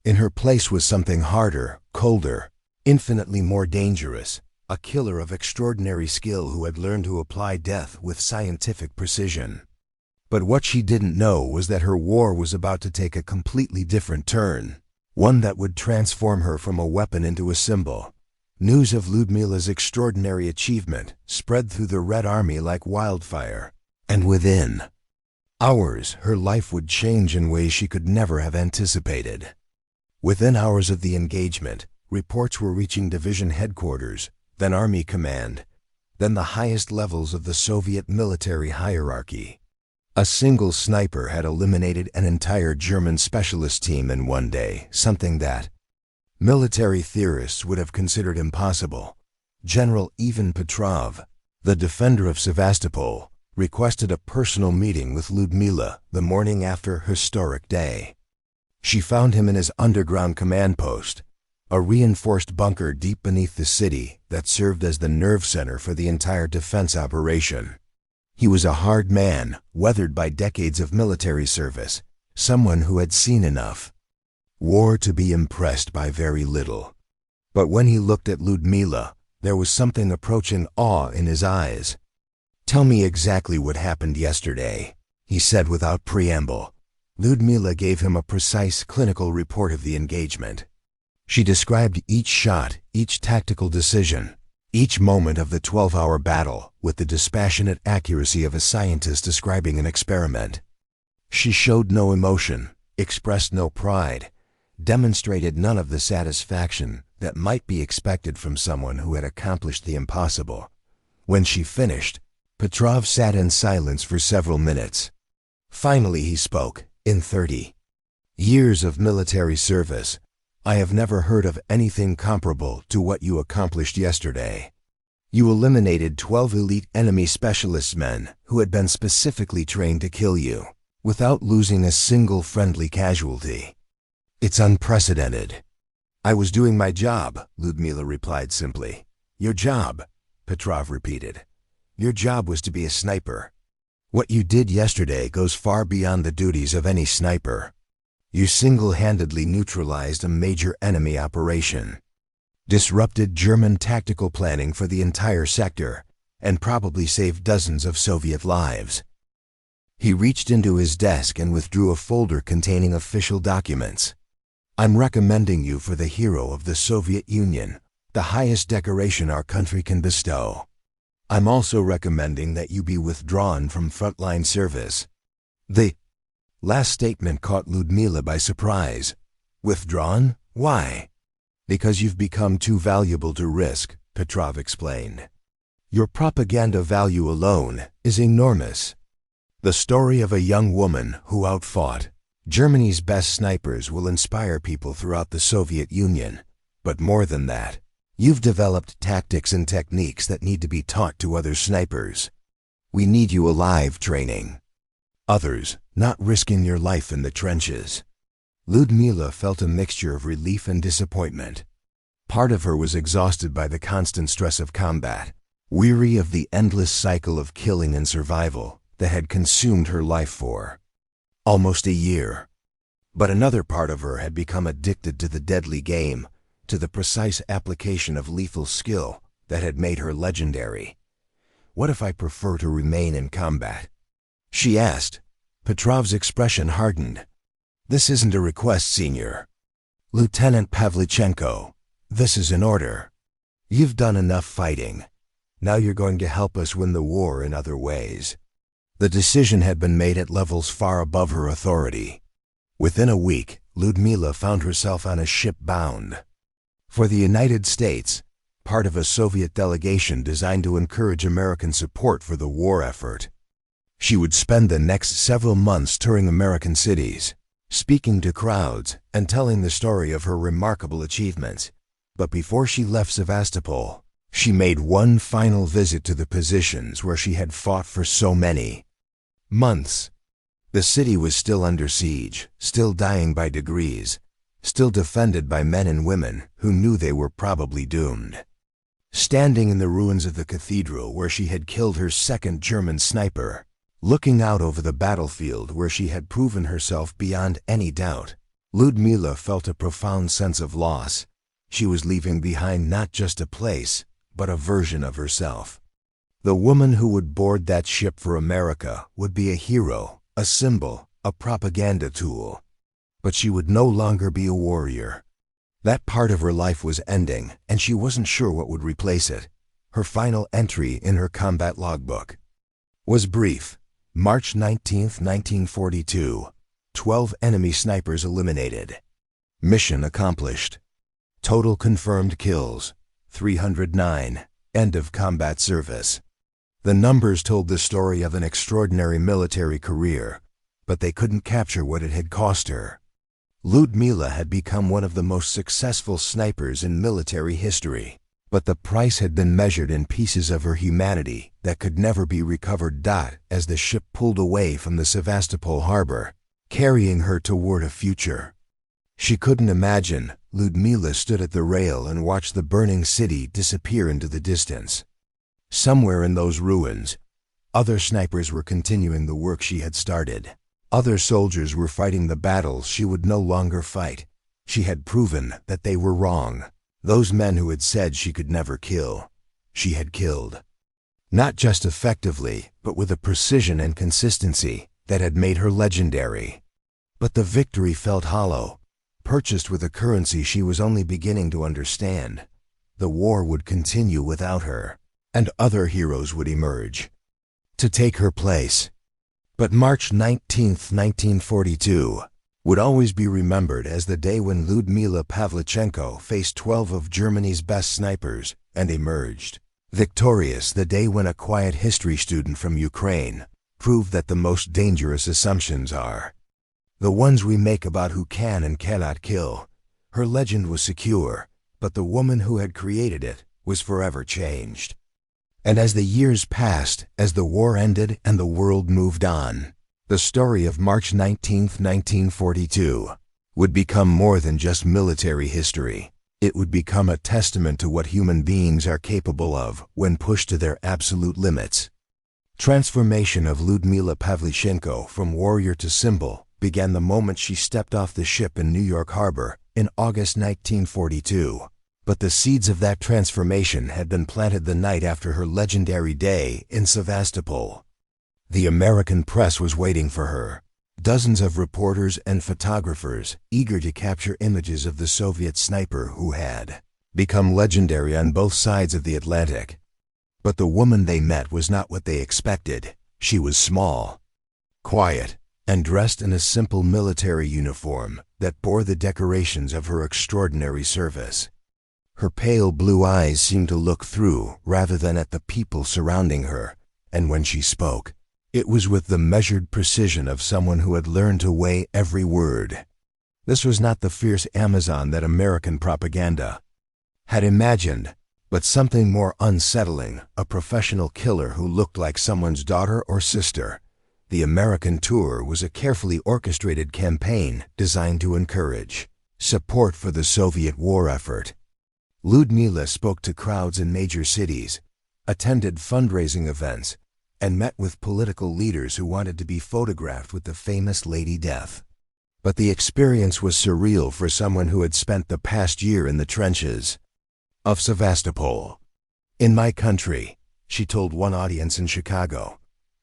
In her place was something harder, colder, infinitely more dangerous, a killer of extraordinary skill who had learned to apply death with scientific precision. But what she didn't know was that her war was about to take a completely different turn, one that would transform her from a weapon into a symbol. News of Lyudmila's extraordinary achievement spread through the Red Army like wildfire, and within hours her life would change in ways she could never have anticipated. Within hours of the engagement, reports were reaching division headquarters, then Army Command, then the highest levels of the Soviet military hierarchy. A single sniper had eliminated an entire German specialist team in one day, something that military theorists would have considered impossible. General Ivan Petrov, the defender of Sevastopol, requested a personal meeting with Lyudmila the morning after her historic day. She found him in his underground command post, a reinforced bunker deep beneath the city that served as the nerve center for the entire defense operation. He was a hard man, weathered by decades of military service, someone who had seen enough war to be impressed by very little. But when he looked at Lyudmila, there was something approaching awe in his eyes. "Tell me exactly what happened yesterday," he said without preamble. Lyudmila gave him a precise clinical report of the engagement. She described each shot, each tactical decision, each moment of the 12-hour battle with the dispassionate accuracy of a scientist describing an experiment. She showed no emotion, expressed no pride, demonstrated none of the satisfaction that might be expected from someone who had accomplished the impossible. When she finished, Petrov sat in silence for several minutes. Finally he spoke. In 30 years of military service, I have never heard of anything comparable to what you accomplished yesterday. You eliminated 12 elite enemy specialist men who had been specifically trained to kill you, without losing a single friendly casualty. It's unprecedented. I was doing my job, Lyudmila replied simply. Your job, Petrov repeated. Your job was to be a sniper. What you did yesterday goes far beyond the duties of any sniper. You single-handedly neutralized a major enemy operation, disrupted German tactical planning for the entire sector, and probably saved dozens of Soviet lives. He reached into his desk and withdrew a folder containing official documents. I'm recommending you for the Hero of the Soviet Union, the highest decoration our country can bestow. I'm also recommending that you be withdrawn from frontline service. The last statement caught Lyudmila by surprise. Withdrawn? Why? Because you've become too valuable to risk, Petrov explained. Your propaganda value alone is enormous. The story of a young woman who outfought Germany's best snipers will inspire people throughout the Soviet Union. But more than that, you've developed tactics and techniques that need to be taught to other snipers. We need you alive training others, not risking your life in the trenches. Lyudmila felt a mixture of relief and disappointment. Part of her was exhausted by the constant stress of combat, weary of the endless cycle of killing and survival that had consumed her life for almost a year. But another part of her had become addicted to the deadly game, to the precise application of lethal skill that had made her legendary. What if I prefer to remain in combat? She asked. Petrov's expression hardened. This isn't a request, Senior. Lieutenant Pavlichenko, this is an order. You've done enough fighting. Now you're going to help us win the war in other ways. The decision had been made at levels far above her authority. Within a week, Lyudmila found herself on a ship bound for the United States, part of a Soviet delegation designed to encourage American support for the war effort. She would spend the next several months touring American cities, speaking to crowds and telling the story of her remarkable achievements. But before she left Sevastopol, she made one final visit to the positions where she had fought for so many months. The city was still under siege, still dying by degrees, still defended by men and women who knew they were probably doomed. Standing in the ruins of the cathedral where she had killed her second German sniper, looking out over the battlefield where she had proven herself beyond any doubt, Lyudmila felt a profound sense of loss. She was leaving behind not just a place, but a version of herself. The woman who would board that ship for America would be a hero, a symbol, a propaganda tool. But she would no longer be a warrior. That part of her life was ending, and she wasn't sure what would replace it. Her final entry in her combat logbook was brief. March 19, 1942. 12 enemy snipers eliminated. Mission accomplished. Total confirmed kills, 309. End of combat service. The numbers told the story of an extraordinary military career, but they couldn't capture what it had cost her. Lyudmila had become one of the most successful snipers in military history, but the price had been measured in pieces of her humanity that could never be recovered. As the ship pulled away from the Sevastopol harbor, carrying her toward a future she couldn't imagine, Lyudmila stood at the rail and watched the burning city disappear into the distance. Somewhere in those ruins, other snipers were continuing the work she had started. Other soldiers were fighting the battles she would no longer fight. She had proven that they were wrong. Those men who had said she could never kill, she had killed. Not just effectively, but with a precision and consistency that had made her legendary. But the victory felt hollow. purchased with a currency she was only beginning to understand. The war would continue without her, and other heroes would emerge to take her place. But March 19, 1942, would always be remembered as the day when Lyudmila Pavlichenko faced 12 of Germany's best snipers and emerged victorious, the day when a quiet history student from Ukraine proved that the most dangerous assumptions are the ones we make about who can and cannot kill. Her legend was secure, but the woman who had created it was forever changed. And as the years passed, as the war ended and the world moved on, the story of March 19, 1942 would become more than just military history. It would become a testament to what human beings are capable of when pushed to their absolute limits. Transformation of Lyudmila Pavlichenko from warrior to symbol began the moment she stepped off the ship in New York Harbor in August 1942. But the seeds of that transformation had been planted the night after her legendary day in Sevastopol. The American press was waiting for her. Dozens of reporters and photographers eager to capture images of the Soviet sniper who had become legendary on both sides of the Atlantic. But the woman they met was not what they expected. She was small, quiet, and dressed in a simple military uniform that bore the decorations of her extraordinary service. Her pale blue eyes seemed to look through rather than at the people surrounding her, and when she spoke, it was with the measured precision of someone who had learned to weigh every word. This was not the fierce Amazon that American propaganda had imagined, but something more unsettling, a professional killer who looked like someone's daughter or sister. The American tour was a carefully orchestrated campaign designed to encourage support for the Soviet war effort. Lyudmila spoke to crowds in major cities, attended fundraising events, and met with political leaders who wanted to be photographed with the famous Lady Death. But the experience was surreal for someone who had spent the past year in the trenches of Sevastopol. "In my country," she told one audience in Chicago,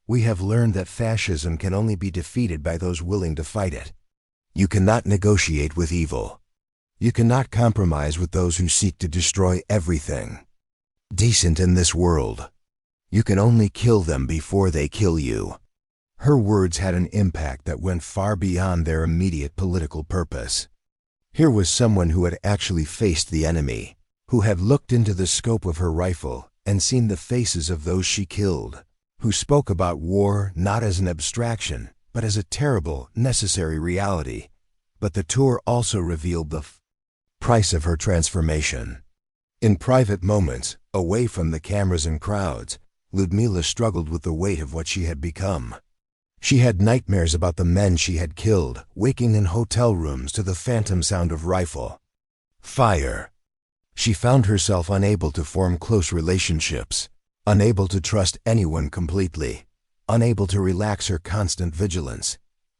"we have learned that fascism can only be defeated by those willing to fight it. You cannot negotiate with evil. You cannot compromise with those who seek to destroy everything decent in this world. You can only kill them before they kill you." Her words had an impact that went far beyond their immediate political purpose. Here was someone who had actually faced the enemy, who had looked into the scope of her rifle and seen the faces of those she killed, who spoke about war not as an abstraction, but as a terrible, necessary reality. But the tour also revealed the price of her transformation. In private moments, away from the cameras and crowds, Lyudmila struggled with the weight of what she had become. She had nightmares about the men she had killed, waking in hotel rooms to the phantom sound of rifle fire. She found herself unable to form close relationships, unable to trust anyone completely, unable to relax her constant vigilance.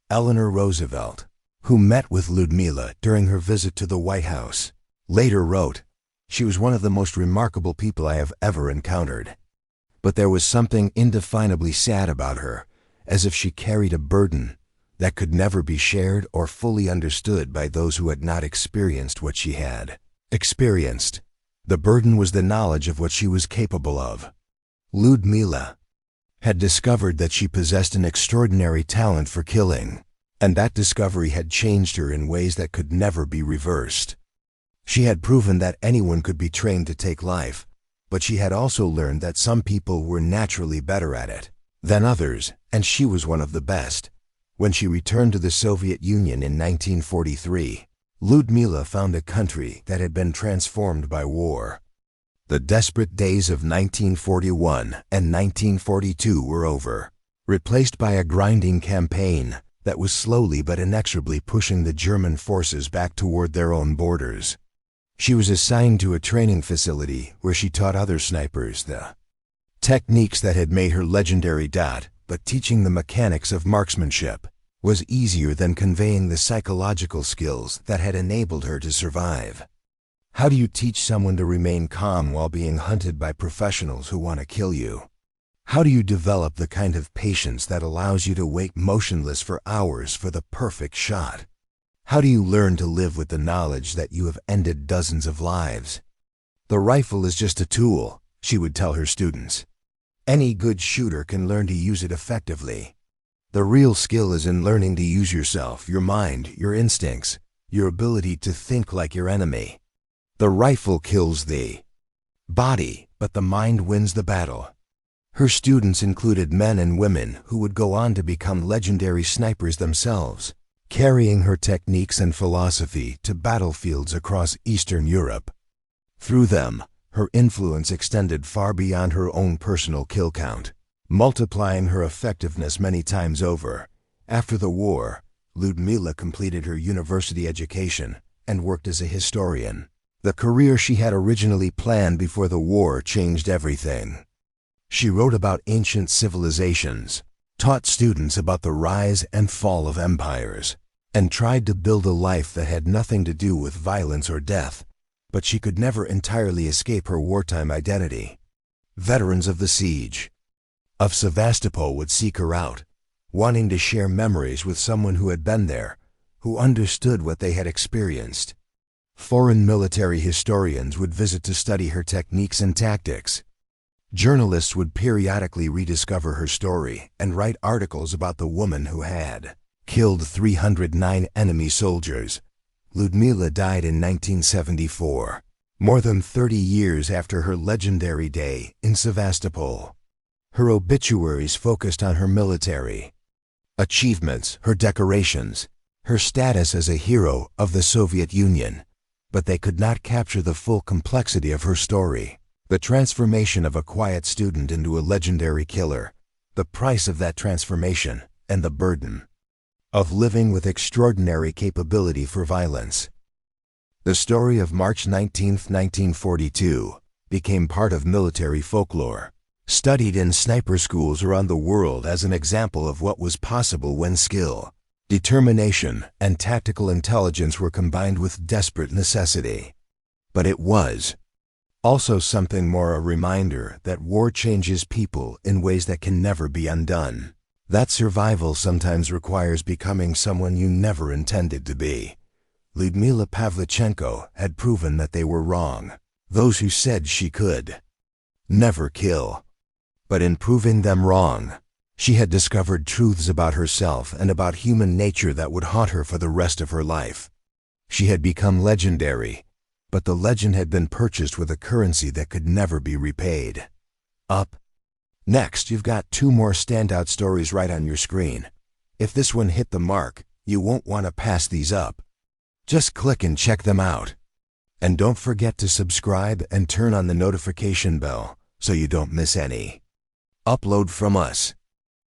Eleanor Roosevelt, who met with Lyudmila during her visit to the White House, later wrote, "She was one of the most remarkable people I have ever encountered. But there was something indefinably sad about her, as if she carried a burden that could never be shared or fully understood by those who had not experienced what she had experienced. The burden was the knowledge of what she was capable of." Lyudmila had discovered that she possessed an extraordinary talent for killing, and that discovery had changed her in ways that could never be reversed. She had proven that anyone could be trained to take life, but she had also learned that some people were naturally better at it than others, and she was one of the best. When she returned to the Soviet Union in 1943, Lyudmila found a country that had been transformed by war. The desperate days of 1941 and 1942 were over, replaced by a grinding campaign that was slowly but inexorably pushing the German forces back toward their own borders. She was assigned to a training facility where she taught other snipers the techniques that had made her legendary. But teaching the mechanics of marksmanship was easier than conveying the psychological skills that had enabled her to survive. How do you teach someone to remain calm while being hunted by professionals who want to kill you? How do you develop the kind of patience that allows you to wait motionless for hours for the perfect shot? How do you learn to live with the knowledge that you have ended dozens of lives? The rifle is just a tool, she would tell her students. Any good shooter can learn to use it effectively. The real skill is in learning to use yourself, your mind, your instincts, your ability to think like your enemy. The rifle kills the body, but the mind wins the battle. Her students included men and women who would go on to become legendary snipers themselves, carrying her techniques and philosophy to battlefields across Eastern Europe. Through them, her influence extended far beyond her own personal kill count, multiplying her effectiveness many times over. After the war, Lyudmila completed her university education and worked as a historian. The career she had originally planned before the war changed everything. She wrote about ancient civilizations, taught students about the rise and fall of empires, and tried to build a life that had nothing to do with violence or death, but she could never entirely escape her wartime identity. Veterans of the siege of Sevastopol would seek her out, wanting to share memories with someone who had been there, who understood what they had experienced. Foreign military historians would visit to study her techniques and tactics. Journalists would periodically rediscover her story and write articles about the woman who had killed 309 enemy soldiers. Lyudmila died in 1974, more than 30 years after her legendary day in Sevastopol. Her obituaries focused on her military achievements, her decorations, her status as a hero of the Soviet Union, but they could not capture the full complexity of her story. The transformation of a quiet student into a legendary killer, the price of that transformation, and the burden of living with extraordinary capability for violence. The story of March 19, 1942, became part of military folklore, studied in sniper schools around the world as an example of what was possible when skill, determination, and tactical intelligence were combined with desperate necessity. But it was also something more, a reminder that war changes people in ways that can never be undone. That survival sometimes requires becoming someone you never intended to be. Lyudmila Pavlichenko had proven that they were wrong, those who said she could never kill. But in proving them wrong, she had discovered truths about herself and about human nature that would haunt her for the rest of her life. She had become legendary, but the legend had been purchased with a currency that could never be repaid. Up next, you've got two more standout stories right on your screen. If this one hit the mark, you won't want to pass these up. Just click and check them out. And don't forget to subscribe and turn on the notification bell so you don't miss any upload from us.